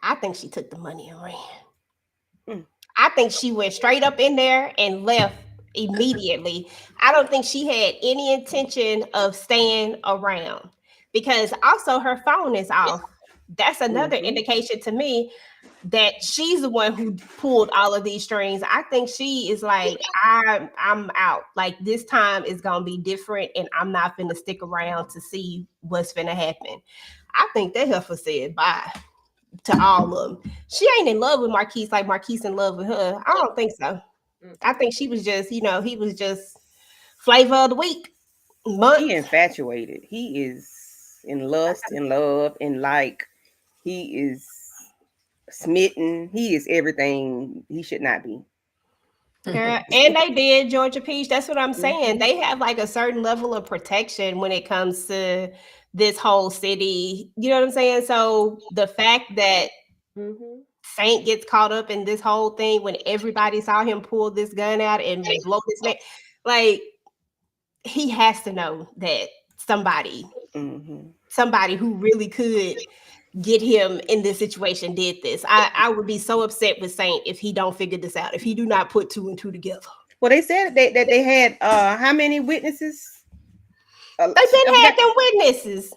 I think she took the money and ran. I think she went straight up in there and left immediately. I don't think she had any intention of staying around because also her phone is off. That's another indication to me that she's the one who pulled all of these strings. I think she is like, I'm out. Like this time is gonna be different, and I'm not gonna stick around to see what's gonna happen. I think that heifer said bye. to all of them. She ain't in love with Marquis like Marquis in love with her. I don't think so. I think she was just, he was just flavor of the week. Month. He infatuated. He is in lust, in love, and like he is smitten. He is everything he should not be. Girl, and they did Georgia Peach. That's what I'm saying. They have like a certain level of protection when it comes to this whole city. You know what I'm saying? So the fact that Saint gets caught up in this whole thing when everybody saw him pull this gun out and blow his neck, like he has to know that somebody who really could get him in this situation did this. I would be so upset with Saint if he don't figure this out, if he do not put 2 and 2 together. Well, they said that they had how many witnesses? They been had them witnesses.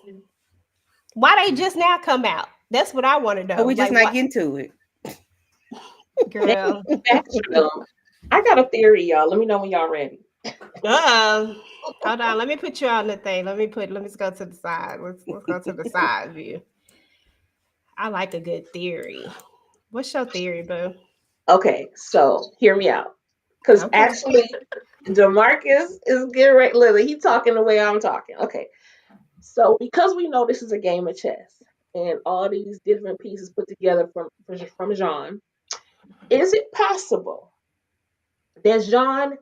Why they just now come out? That's what I want to know. But we just not getting to it. Girl. I got a theory, y'all. Let me know when y'all ready. Hold on. Let me put you on the thing. Let me go to the side. Let's go to the side view. I like a good theory. What's your theory, boo? Okay, so hear me out. Because actually, DeMarcus is getting ready. Literally, he talking the way I'm talking. Okay. So because we know this is a game of chess and all these different pieces put together from Johan, is it possible that Johan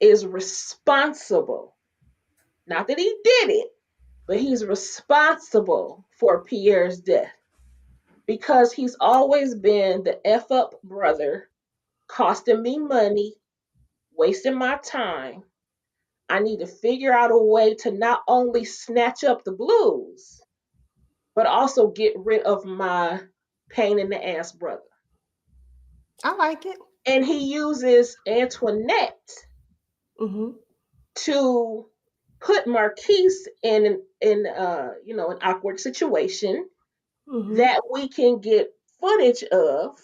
is responsible? Not that he did it, but he's responsible for Pierre's death because he's always been the F up brother, costing me money, wasting my time. I need to figure out a way to not only snatch up the blues, but also get rid of my pain in the ass brother. I like it. And he uses Antoinette to put Marquis in an awkward situation that we can get footage of,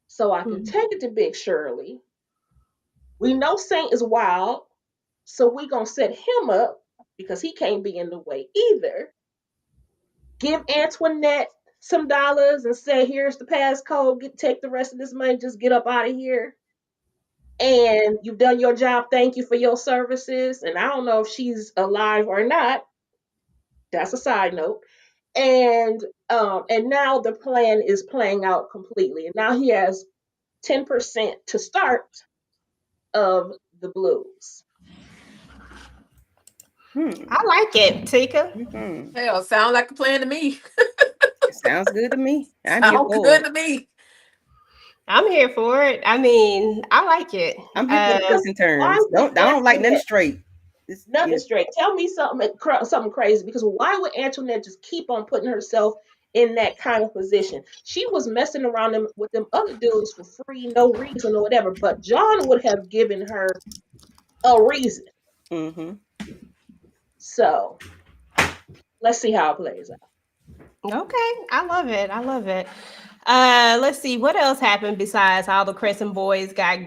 so I can take it to Big Shirley. We know Saint is wild, so we gonna set him up because he can't be in the way either. Give Antoinette some dollars and say, "Here's the passcode. Take the rest of this money. Just get up out of here." And you've done your job. Thank you for your services. And I don't know if she's alive or not. That's a side note. And now the plan is playing out completely. And now he has 10% to start of the blues. I like it, Tika. Hell, sound like a plan to me. Sounds good to me. Sounds good to me. I'm here for it. I mean, I like it. I'm here for twists and turns. I don't like nothing straight. Nothing straight. Tell me something crazy, because why would Antoinette just keep on putting herself in that kind of position? She was messing around with them other dudes for free, no reason or whatever, but John would have given her a reason. So let's see how it plays out. Okay, I love it. I love it. Let's see what else happened besides all the Crescent Boys got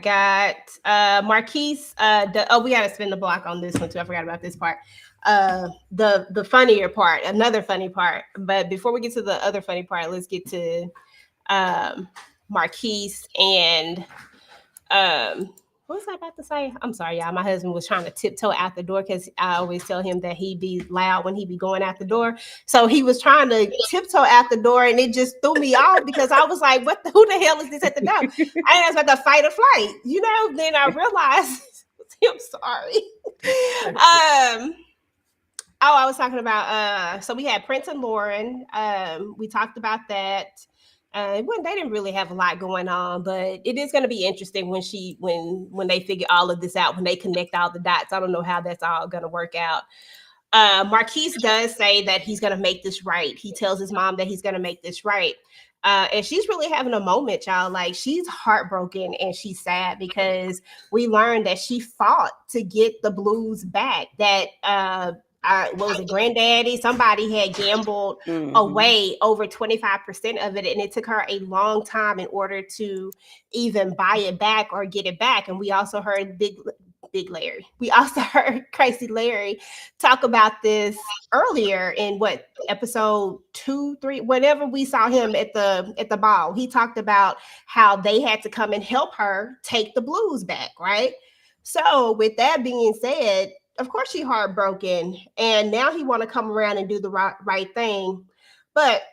Marquis. We gotta spin the block on this one too. I forgot about this part. The funnier part, another funny part. But before we get to the other funny part, let's get to Marquis and what was I about to say? I'm sorry, y'all. My husband was trying to tiptoe out the door because I always tell him that he be loud when he be going out the door. So he was trying to tiptoe out the door, and it just threw me off because I was like, who the hell is this at the door? I was about to fight or flight, Then I realized, I'm sorry. I was talking about, so we had Prince and Lauren. We talked about that. They didn't really have a lot going on, but it is going to be interesting when they figure all of this out, when they connect all the dots. I don't know how that's all going to work out. Marquis does say that he's going to make this right. He tells his mom that he's going to make this right. And she's really having a moment, y'all. Like, she's heartbroken and she's sad because we learned that she fought to get the blues back. That what was it, granddaddy? Somebody had gambled away over 25% of it, and it took her a long time in order to even buy it back or get it back. And we also heard Big Larry. We also heard Crazy Larry talk about this earlier in what episode 2, 3, whenever we saw him at the ball. He talked about how they had to come and help her take the blues back, right? So with that being said, of course she's heartbroken, and now he want to come around and do the right thing, but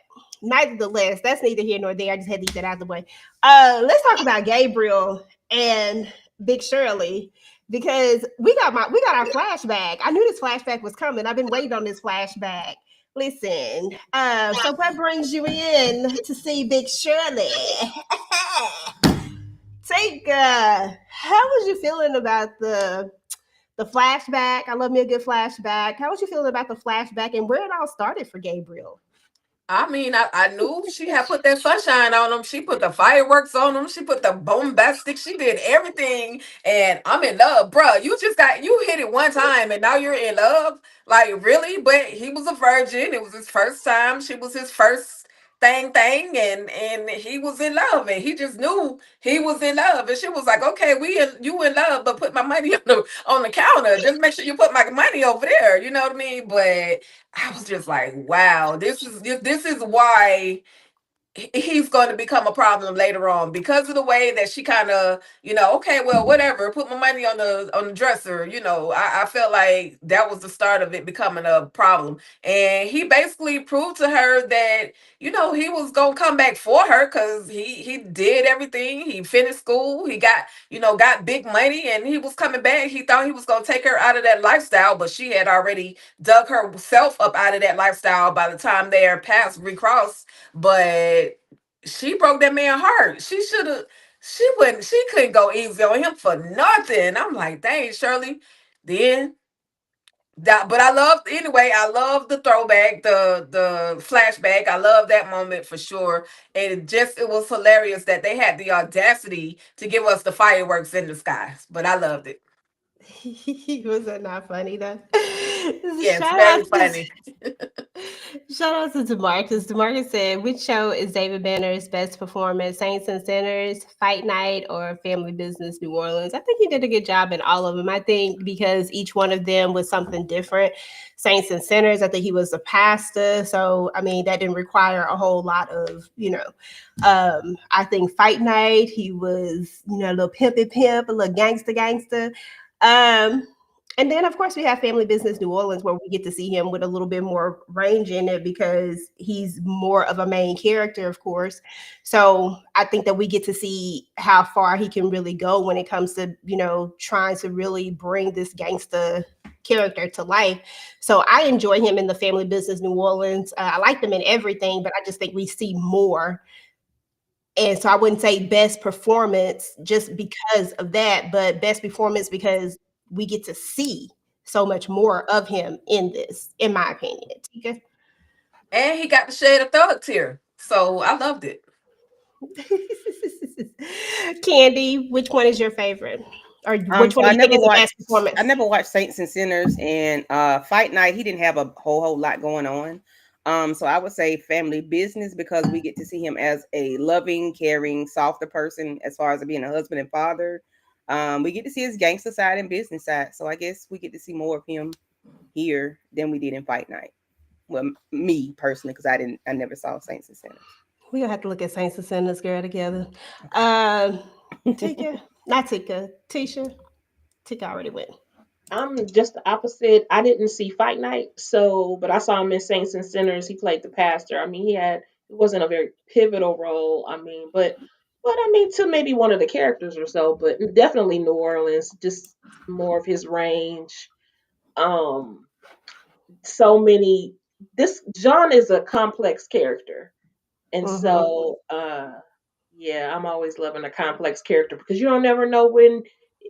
nevertheless, that's neither here nor there. I just had to get that out of the way. Let's talk about Gabriel and Big Shirley, because we got our flashback. I knew this flashback was coming. I've been waiting on this flashback. Listen, so what brings you in to see Big Shirley? Take how was you feeling about the flashback? I love me a good flashback. How was you feeling about the flashback and where it all started for Gabriel? I mean, I knew she had put that sunshine on them. She put the fireworks on them. She put the bombastic. She did everything. And I'm in love, bruh. You hit it one time and now you're in love. Like, really? But he was a virgin. It was his first time. She was his first thing. And he was in love. And he just knew he was in love. And she was like, okay, you in love, but put my money on the counter. Just make sure you put my money over there. You know what I mean? But I was just like, wow, this is why he's going to become a problem later on because of the way that she kind of, okay, well, whatever, put my money on the dresser. I felt like that was the start of it becoming a problem. And he basically proved to her that, he was going to come back for her because he did everything. He finished school. He got big money and he was coming back. He thought he was going to take her out of that lifestyle, but she had already dug herself up out of that lifestyle by the time their paths recrossed. But she broke that man's heart. She couldn't go easy on him for nothing. I'm like, dang, Shirley. Then but I love the throwback, the flashback. I love that moment for sure. And it was hilarious that they had the audacity to give us the fireworks in the skies. But I loved it. Was that not funny though? Yes, Shout very out to funny. shout out to DeMarcus. DeMarcus said, which show is David Banner's best performance? Saints and Sinners, Fight Night, or Family Business New Orleans? I think he did a good job in all of them. I think because each one of them was something different. Saints and Sinners, I think he was a pastor. So, I mean, that didn't require a whole lot of, I think Fight Night, he was, a little pimpy pimp, a little gangster. And then, of course, we have Family Business New Orleans, where we get to see him with a little bit more range in it because he's more of a main character, of course. So I think that we get to see how far he can really go when it comes to, trying to really bring this gangster character to life. So I enjoy him in the Family Business New Orleans. I like them in everything, but I just think we see more. And so I wouldn't say best performance just because of that, but best performance because we get to see so much more of him in this, in my opinion. Tika? And he got the shade of thugs here. So I loved it. Candy, which one is your favorite? Or which So one do you think is the best performance? I never watched Saints and Sinners, and Fight Night. He didn't have a whole lot going on. So I would say Family Business because we get to see him as a loving, caring, softer person as far as being a husband and father. We get to see his gangster side and business side. So I guess we get to see more of him here than we did in Fight Night. Well, me personally, because I never saw Saints and Sinners. We're gonna have to look at Saints and Sinners, girl, together. Tika, not Tika, Tisha. Tika already went. I'm just the opposite. I didn't see Fight Night, but I saw him in Saints and Sinners. He played the pastor. I mean, it wasn't a very pivotal role. I mean, but I mean, to maybe one of the characters or so, but definitely New Orleans, just more of his range. Um, so many. This John is a complex character, and so yeah, I'm always loving a complex character because you don't never know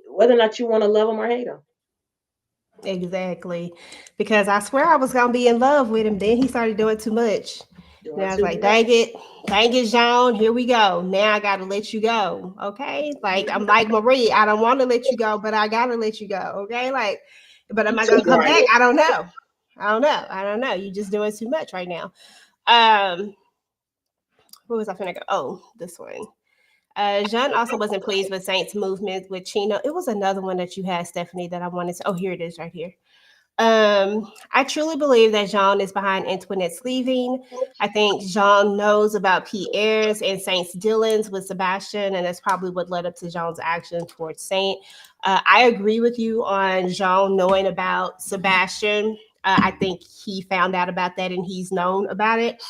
whether or not you want to love him or hate him. Exactly. Because I swear I was gonna be in love with him. Then he started doing too much. And Doing I was too like, much. dang it, Jean, here we go. Now I gotta let you go. Okay. Like I'm like Marie, I don't want to let you go, but I gotta let you go. Okay. Like, but am I Too gonna come back? bright. I don't know. I don't know. You're just doing too much right now. Um, where was I finna go? Oh, this one. Jean also wasn't pleased with Saint's movement with Chino. It was another one that you had, Stephanie, that I wanted to. Oh, here it is right here. I truly believe that Jean is behind Antoinette's leaving. I think Jean knows about Pierre's and Saint's dealings with Sebastian, and that's probably what led up to Jean's action towards Saint. I agree with you on Jean knowing about Sebastian. I think he found out about that and he's known about it,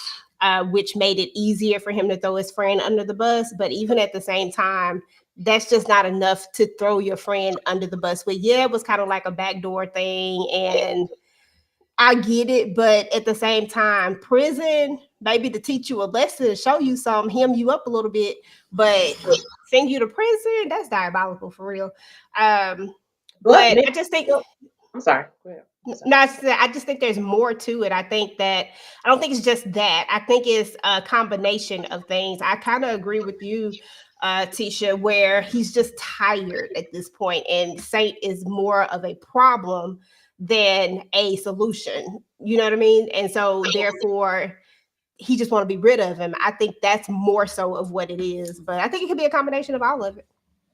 which made it easier for him to throw his friend under the bus. But even at the same time, that's just not enough to throw your friend under the bus with. Yeah, it was kind of like a backdoor thing, and I get it, but at the same time, prison, maybe to teach you a lesson, show you something, hem you up a little bit, but send you to prison, that's diabolical for real. But I just think I'm sorry. Go ahead. no, I just think there's more to it. I don't think it's just that. I think it's a combination of things. I kind of agree with you, Tisha, where he's just tired at this point, and Saint is more of a problem than a solution. You know what I mean? And so therefore, he just want to be rid of him. I think that's more so of what it is, but I think it could be a combination of all of it.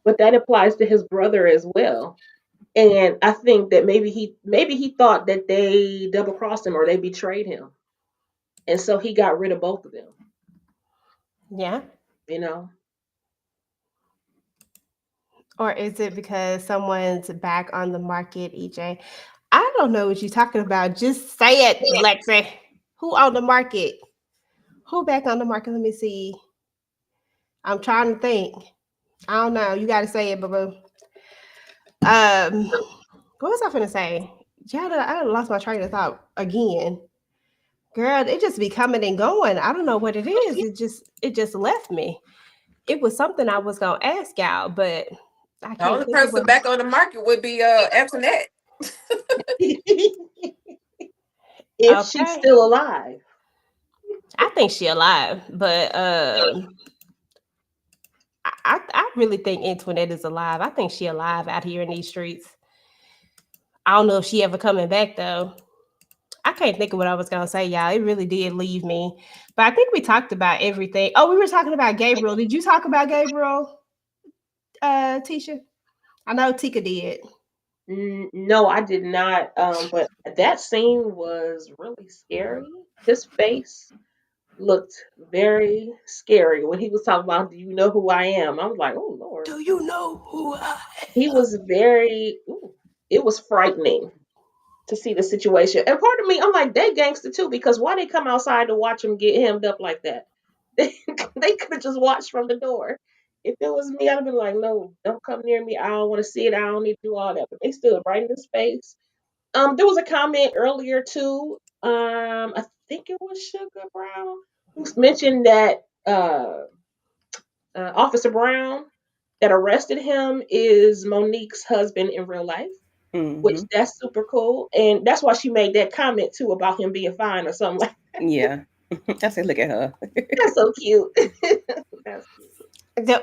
But that applies to his brother as well. And I think that maybe he thought that they double crossed him or they betrayed him. And so he got rid of both of them. Yeah. You know? Or is it because someone's back on the market, EJ? I don't know what you're talking about. Just say it, Lexi. Who on the market? Who back on the market? Let me see. I'm trying to think. I don't know. You got to say it, boo. What was I finna say? Yeah, I lost my train of thought again. Girl, it just be coming and going. I don't know what it is. It just left me. It was something I was gonna ask y'all, but I The can't only think of person what. back on the market would be Antoinette. If she's Okay, still alive. I think she alive, but I really think Antoinette is alive. I think she alive out here in these streets. I don't know if she ever coming back though. I can't think of what I was gonna say, y'all. It really did leave me. But I think we talked about everything. Oh, we were talking about Gabriel. Did you talk about Gabriel, Tisha? I know Tika did. No, I did not. But that scene was really scary. His face looked very scary when he was talking about, "Do you know who I am?" I was like, "Oh Lord." Do you know who I He was very. It was frightening to see the situation. And part of me, I'm like, they gangster too, because why they come outside to watch him get hemmed up like that? They could have just watched from the door. If it was me, I'd have been like, no, don't come near me. I don't want to see it. I don't need to do all that. But they stood right in his face. There was a comment earlier too. I think it was Sugar Brown who mentioned that Officer Brown that arrested him is Monique's husband in real life, which Mm-hmm. that's super cool. And that's why she made that comment too about him being fine or something like that. Yeah. I said, look at her. That's so cute. That's cute.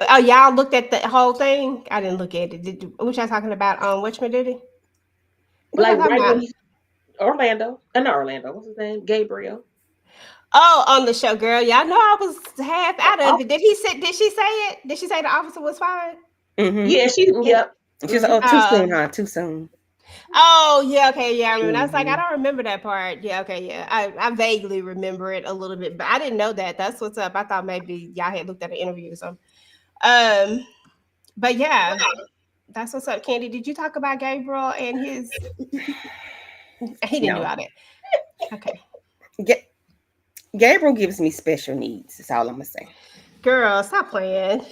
Oh, y'all looked at the whole thing? I didn't look at it. What y'all talking about? Richmond Duty? What y'all Like talking right when about? he not Orlando, what's his name? Gabriel. Oh, on the show, girl. Y'all know I was half out of it. Did she say it? Did she say the officer was fine? Mm-hmm. Yeah, yep. She said, oh, too soon, huh? Too soon. Oh, yeah, okay, yeah, I remember. I was like, I Mm-hmm. don't remember that part. Yeah, okay, yeah. I vaguely remember it a little bit, but I didn't know that. That's what's up. I thought maybe y'all had looked at an interview or something. But yeah, that's what's up. Candy, did you talk about Gabriel and his he didn't do No. all that. Okay. Gabriel gives me special needs. That's all I'm gonna say. Girl, stop playing.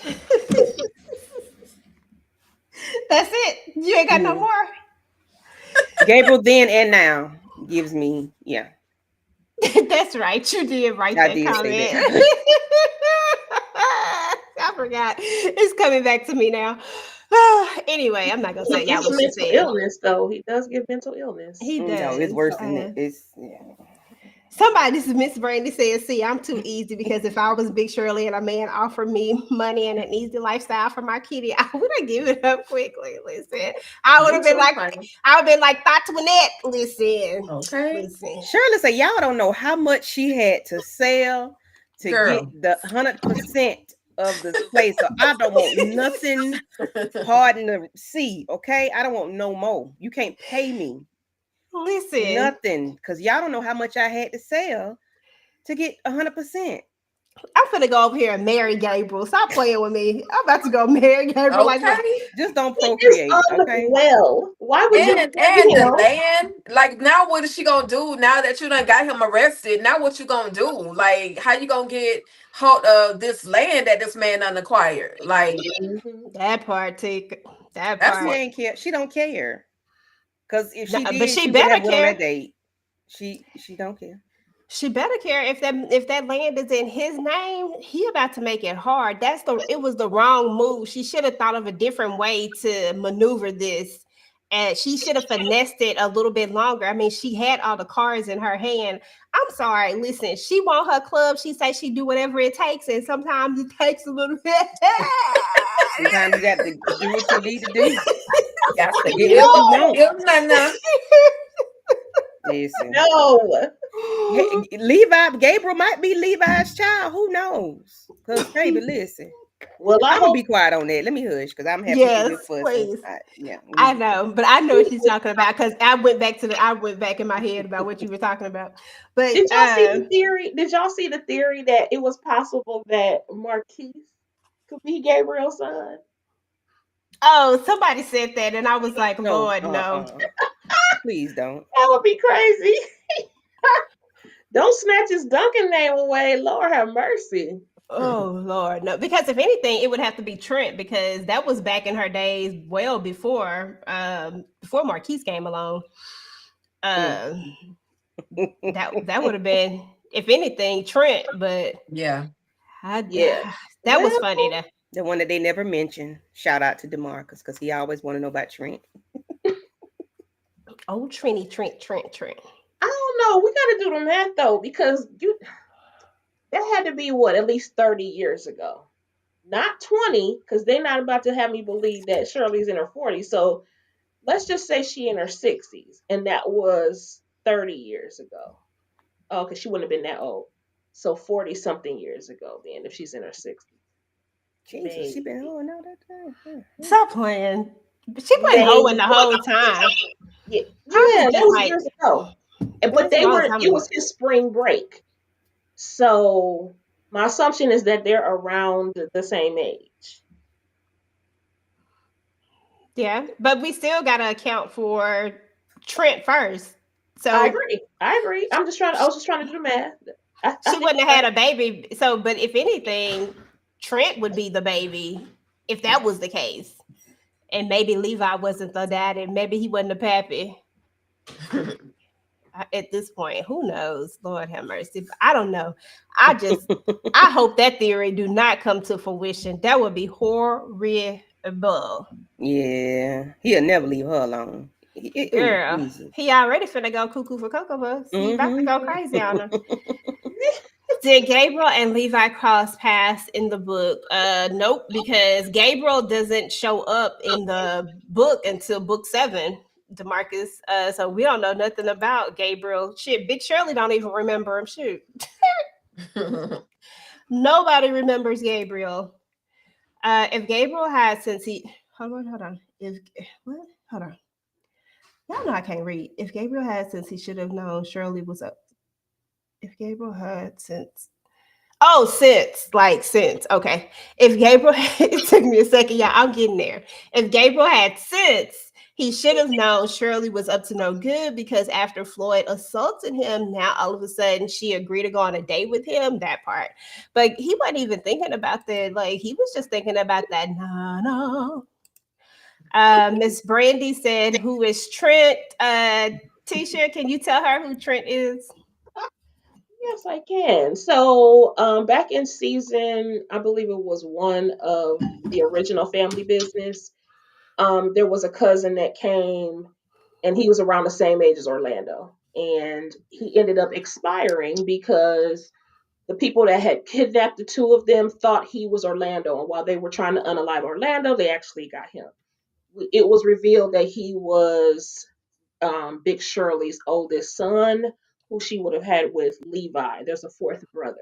That's it. You ain't got no Mhm. more. Gabriel then and now gives me, yeah. That's right. You did write I that did say comment. that. I forgot. It's coming back to me now. Anyway, I'm not gonna say y'all It's what she mental said. illness though. He does get mental illness. He No, it's does. worse than that. It's yeah. Somebody, this is Miss Brandy says, see, I'm too easy because if I was Big Shirley and a man offered me money and an easy lifestyle for my kitty, I would have given it up quickly. Listen, I would have been like, Antoinette. Listen, Okay. listen. Shirley said, y'all don't know how much she had to sell to Girl. get the 100% of the place. So I don't want nothing hard in the sea. Okay, I don't want no more. You can't pay me Listen, nothing because y'all don't know how much I had to sell to get 100%. I'm finna go over here and marry Gabriel. Stop playing with me. I'm about to go marry Gabriel. Like, Okay. Just don't He is procreate. Okay. unwell. Why would you And marry the him? land, like now what is she gonna do now that you done got him arrested? Now what you gonna do? Like how you gonna get hold of this land that this man done acquired? Like Mhm. that part, take that that's She part. what ain't care. She don't care. Cause if No, she but did, she she wouldn't better have went on care. that date. She don't care. She better care if that land is in his name. He about to make it hard. It was the wrong move. She should have thought of a different way to maneuver this, and she should have finessed it a little bit longer. I mean, she had all the cards in her hand. I'm sorry. Listen, she want her club. She say she do whatever it takes, and sometimes it takes a little bit. Sometimes you got to do what you need to do. got to Get what you want. give nana. Listen. No. Levi, Gabriel might be Levi's child. Who knows? Because, baby, listen. Well, I I'm going to hope be quiet on that. Let me hush because I'm having people Yes, just fussing. please. Yeah. I know, but I know what she's talking about because I went back in my head about what you were talking about. But did y'all see the theory? Did y'all see the theory that it was possible that Marquis could be Gabriel's son? oh, somebody said that, and I was like, No, Lord, no. please don't. That would be crazy. Don't snatch his Duncan name away. Lord have mercy. Oh Lord, no. Because if anything, it would have to be Trent because that was back in her days, well before Marquise came along. Mm. Uh, that would have been, if anything, Trent. But Yeah. I, Yeah. that was Well, funny. That The one that they never mentioned. Shout out to DeMarcus because he always want to know about Trent. oh Trent. I don't know. We got to do the math though, because that had to be what, at least 30 years ago. Not 20, because they're not about to have me believe that Shirley's in her 40s. So let's just say she in her 60s, and that was 30 years ago. Oh, because she wouldn't have been that old. So 40 something years ago, then, if she's in her 60s. Jesus, she been Maybe. holding all that time. Stop playing. She wasn't hoeing Maybe. the whole time. Yeah, Probably yeah, that just was like years ago. But that's a they long were, time it ago. was his spring break. So my assumption is that they're around the same age. Yeah, but we still got to account for Trent first. I So agree. I agree. I was just trying to do the math. I she think wouldn't you're have had right. a baby. So, but if anything, Trent would be the baby if that was the case. And maybe Levi wasn't the daddy. Maybe he wasn't the pappy. At this point, who knows? Lord have mercy. I don't know. I hope that theory do not come to fruition. That would be horrible. Yeah, he'll never leave her alone. Oh, Girl, Jesus. he already finna go cuckoo for Cocoa Puffs. He about to Mm-hmm. go crazy on her. Did Gabriel and Levi cross paths in the book? Nope, because Gabriel doesn't show up in the book until book 7, DeMarcus. So we don't know nothing about Gabriel. Shit, Big Shirley don't even remember him. Shoot. Nobody remembers Gabriel. If Gabriel had since he hold on. If what? Hold on. Y'all know I can't read. If Gabriel had since he should have known Shirley was up. If Gabriel had since oh, since. Okay. If Gabriel it took me a second, yeah, I'm getting there. If Gabriel had since he should have known Shirley was up to no good because after Floyd assaulted him, now all of a sudden she agreed to go on a date with him. That part. But he wasn't even thinking about that. Like he was just thinking about that. No. Miss Brandy said, "Who is Trent?" Tisha, can you tell her who Trent is? Yes, I can. So, back in season, I believe it was 1 of the original Family Business, there was a cousin that came, and he was around the same age as Orlando. And he ended up expiring because the people that had kidnapped the two of them thought he was Orlando. And while they were trying to unalive Orlando, they actually got him. It was revealed that he was Big Shirley's oldest son, who she would have had with Levi. There's a fourth brother.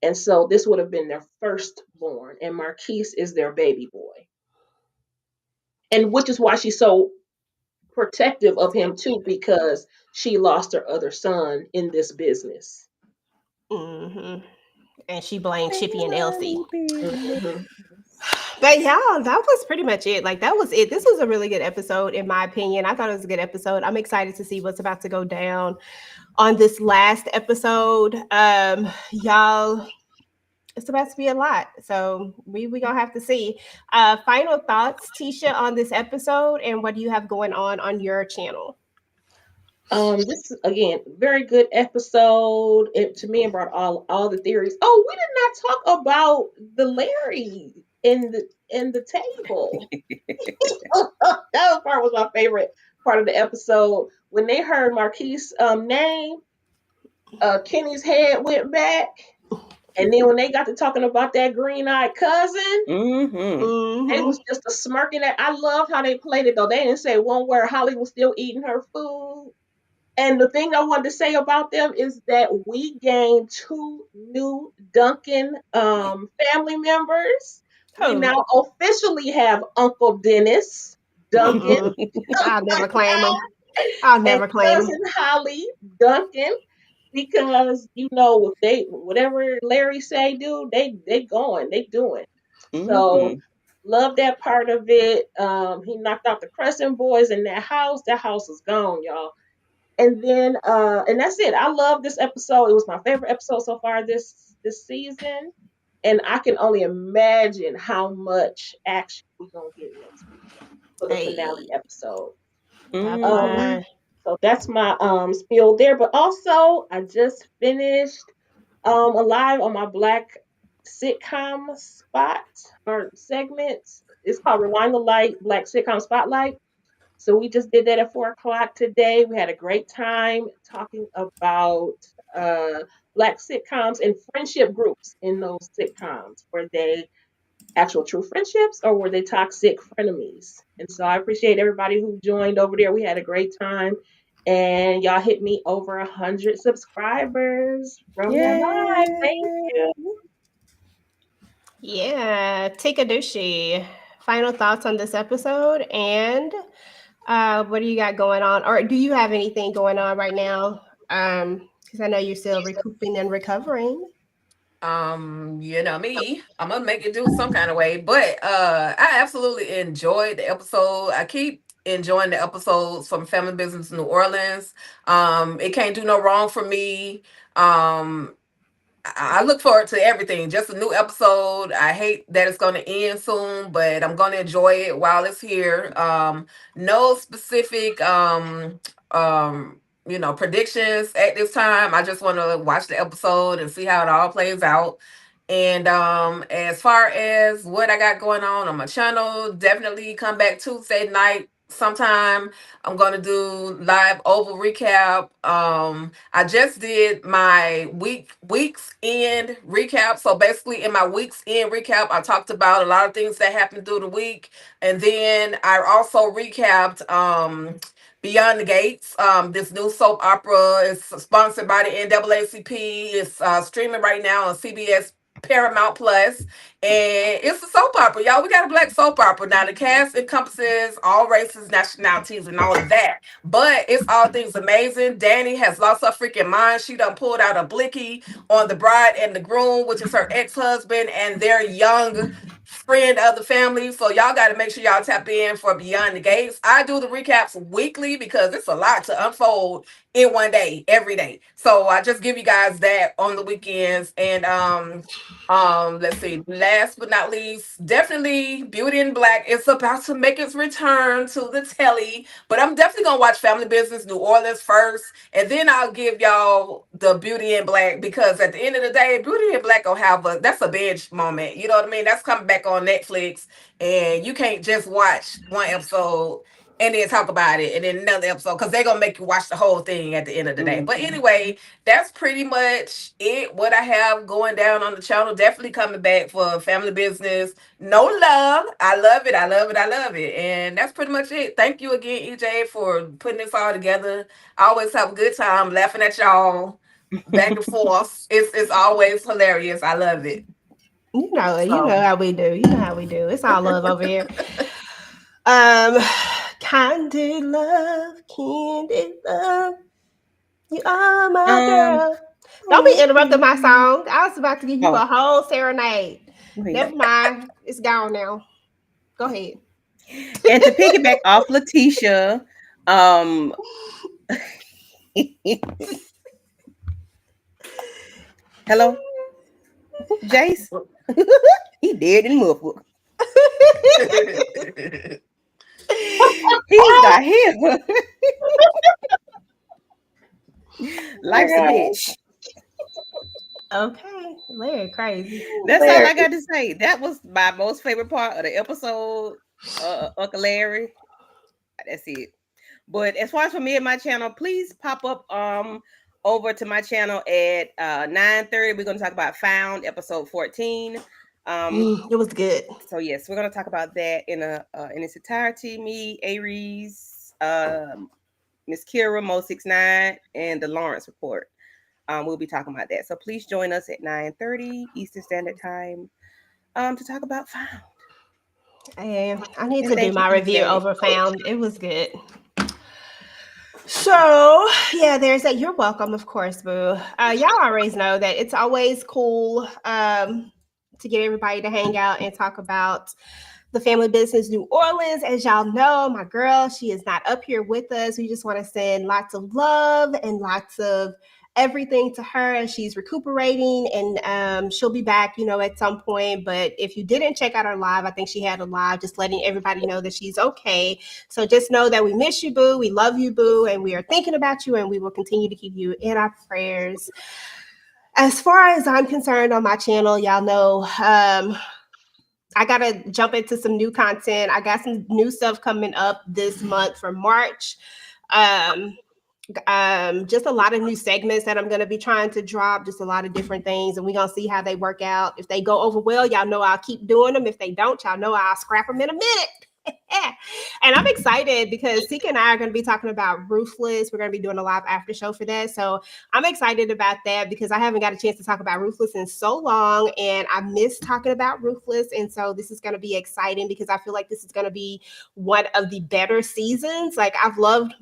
And so this would have been their firstborn, and Marquis is their baby boy. And which is why she's so protective of him too, because she lost her other son in this business. Hmm. And she blamed Chippy and Elsie. Hmm. But yeah, that was pretty much it. Like that was it. This was a really good episode, in my opinion. I thought it was a good episode. I'm excited to see what's about to go down on this last episode. Y'all, it's about to be a lot. So we gonna have to see. Final thoughts, Tisha, on this episode, and what do you have going on your channel? This is again very good episode. It to me it brought all the theories. Oh, we did not talk about the Larry in the table. That part was my favorite part of the episode. When they heard Marquis' name, Kenny's head went back. And then when they got to talking about that green-eyed cousin, Mm-hmm. it was just a smirking at. I loved how they played it though. They didn't say one word. Holly was still eating her food. And the thing I wanted to say about them is that we gained two new Duncan family members. We Who? now officially have Uncle Dennis Duncan Mm-mm. I'll never claim them. I'll and never claim them. cousin Holly Duncan, because you know if they whatever Larry say do, they going, they doing. So Mm-hmm. love that part of it. He knocked out the Crescent Boys in that house. That house is gone, y'all. And then and that's it. I love this episode. It was my favorite episode so far this season. And I can only imagine how much action we're gonna get next week for the Hey, finale episode. that Um part. so that's my spiel there. But also I just finished a live on my black sitcom spot or segment. It's called Rewind the Light Black Sitcom Spotlight. So we just did that at 4 o'clock today. We had a great time talking about uh, black sitcoms and friendship groups in those sitcoms. Were they actual true friendships or were they toxic frenemies? And so I appreciate everybody who joined over there. We had a great time. And y'all hit me over 100 subscribers from that live. Thank Yay. you. Yeah, take a douchey. Final thoughts on this episode, and what do you got going on, or do you have anything going on right now? Because I know you're still recouping and recovering. You know me, I'm gonna make it do some kind of way, but I absolutely enjoyed the episode. I keep enjoying the episodes from Family Business New Orleans. It can't do no wrong for me. I look forward to everything. Just a new episode. I hate that it's going to end soon, but I'm going to enjoy it while it's here. No specific, predictions at this time. I just want to watch the episode and see how it all plays out. And as far as what I got going on my channel, definitely come back Tuesday night sometime. I'm gonna do live oval recap. I just did my weeks end recap. So basically in my weeks end recap, I talked about a lot of things that happened through the week. And then I also recapped Beyond the Gates. This new soap opera is sponsored by the NAACP. It's streaming right now on CBS Paramount Plus, and it's a soap opera, y'all. We got a black soap opera now. The cast encompasses all races, nationalities, and all of that. But it's all things amazing. Danny has lost her freaking mind. She done pulled out a blicky on the bride and the groom, which is her ex-husband and their young friend of the family. So y'all got to make sure y'all tap in for Beyond the Gates. I do the recaps weekly because it's a lot to unfold in one day, every day. So I just give you guys that on the weekends. And let's see, last but not least, definitely Beauty in Black is about to make its return to the telly. But I'm definitely gonna watch Family Business New Orleans first, and then I'll give y'all the Beauty in Black, because at the end of the day, Beauty in Black gonna have that's a binge moment. You know what I mean? That's coming back on Netflix, and you can't just watch one episode and then talk about it and then another episode, because they're gonna make you watch the whole thing at the end of the day. But anyway, that's pretty much it. What I have going down on the channel. Definitely coming back for Family Business. No love. I love it. I love it. I love it. And that's pretty much it. Thank you again, EJ, for putting this all together. I always have a good time laughing at y'all. back and forth. It's always hilarious. I love it. You know, So how we do. You know how we do. It's all love over here. Um, Candid love, you are my Um, girl. Don't be interrupting my song. I was about to give you Oh. a whole serenade. Wait. Never mind. It's gone now. Go ahead. And to piggyback off Letitia, hello, Jace. He dead in muffled. He's not here. Life's a bitch. Okay, Larry, crazy. That's all Larry. I got to say. That was my most favorite part of the episode. Uncle Larry. That's it. But as far as for me and my channel, please pop up over to my channel at 9:30. We're going to talk about Found episode 14. It was good. So yes, we're going to talk about that in its entirety. Me, Aries, Miss Kira, Mo69, and the Lawrence Report. We'll be talking about that. So please join us at 9:30 Eastern Standard Time to talk about Found. And I need And to do thank you, my review PJ. over Found. It was good. So yeah, there's that. You're welcome, of course, boo. Y'all always know that it's always cool to get everybody to hang out and talk about the family business New Orleans. As y'all know, my girl, she is not up here with us. We just want to send lots of love and lots of everything to her as she's recuperating, and she'll be back, at some point. But if you didn't check out her live, I think she had a live just letting everybody know that she's okay. So just know that we miss you, boo. We love you, boo, and we are thinking about you, and we will continue to keep you in our prayers. As far as I'm concerned on my channel, y'all know I got to jump into some new content. I got some new stuff coming up this month for March. Just a lot of new segments that I'm going to be trying to drop, just a lot of different things, and we're going to see how they work out. If they go over well, y'all know I'll keep doing them. If they don't, y'all know I'll scrap them in a minute. And I'm excited because Sika and I are going to be talking about Ruthless. We're going to be doing a live after show for that. So I'm excited about that because I haven't got a chance to talk about Ruthless in so long, and I miss talking about Ruthless. And so this is going to be exciting because I feel like this is going to be one of the better seasons. Like, I've loved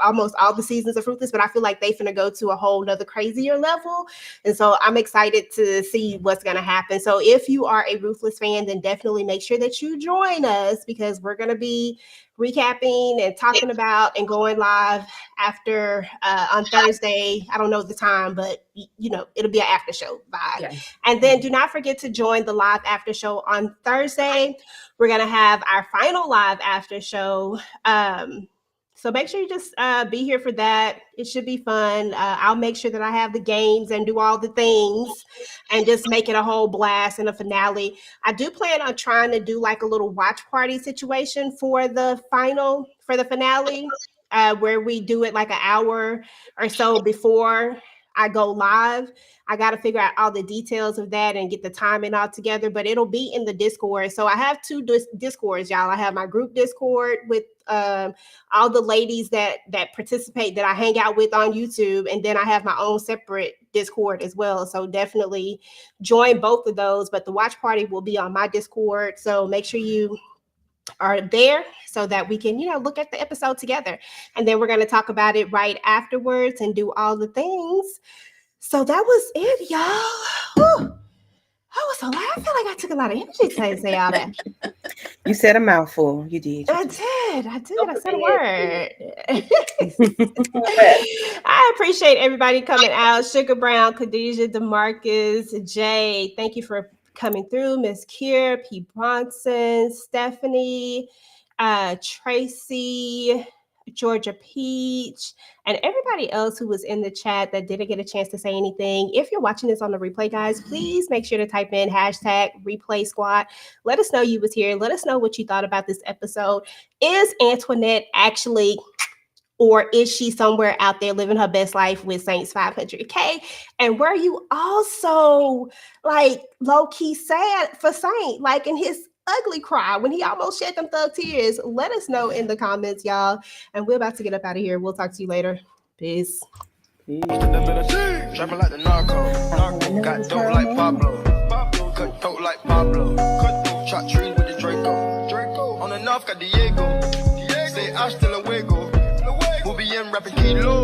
almost all the seasons of Ruthless, but I feel like they finna go to a whole nother crazier level. And so I'm excited to see what's going to happen. So if you are a Ruthless fan, then definitely make sure that you join us because we're going to be recapping and talking about and going live after on Thursday. I don't know the time, but it'll be an after show vibe. Yeah. And then do not forget to join the live after show on Thursday. We're going to have our final live after show. So make sure you just be here for that. It should be fun. I'll make sure that I have the games and do all the things and just make it a whole blast and a finale. I do plan on trying to do like a little watch party situation for the finale, where we do it like an hour or so before I go live. I got to figure out all the details of that and get the timing all together, but it'll be in the Discord. So I have two Discords, y'all. I have my group Discord with all the ladies that participate, that I hang out with on YouTube, and then I have my own separate Discord as well. So definitely join both of those, but the watch party will be on my Discord. So make sure you are there so that we can, look at the episode together. And then we're going to talk about it right afterwards and do all the things. So that was it, y'all. Whew. I was so loud. I feel like I took a lot of energy to say all that. You said a mouthful. You did. I did. I said a word. I appreciate everybody coming out. Sugar Brown, Khadijah, DeMarcus, Jay. Thank you for coming through. Miss Kier, P. Bronson, Stephanie, Tracy, Georgia Peach, and everybody else who was in the chat that didn't get a chance to say anything. If you're watching this on the replay, guys, please make sure to type in #ReplaySquad. Let us know you was here. Let us know what you thought about this episode. Is Antoinette actually, or is she somewhere out there living her best life with Saint's 500K? And were you also like low-key sad for Saint, like in his ugly cry when he almost shed them thug tears? Let us know in the comments, y'all. And we're about to get up out of here. We'll talk to you later. Peace. Trapping like the narco. Got dope like Pablo. Cut dope like Pablo. Chop trees with the Draco. On the north got Diego. Say hasta luego. We'll be in rapping kilo.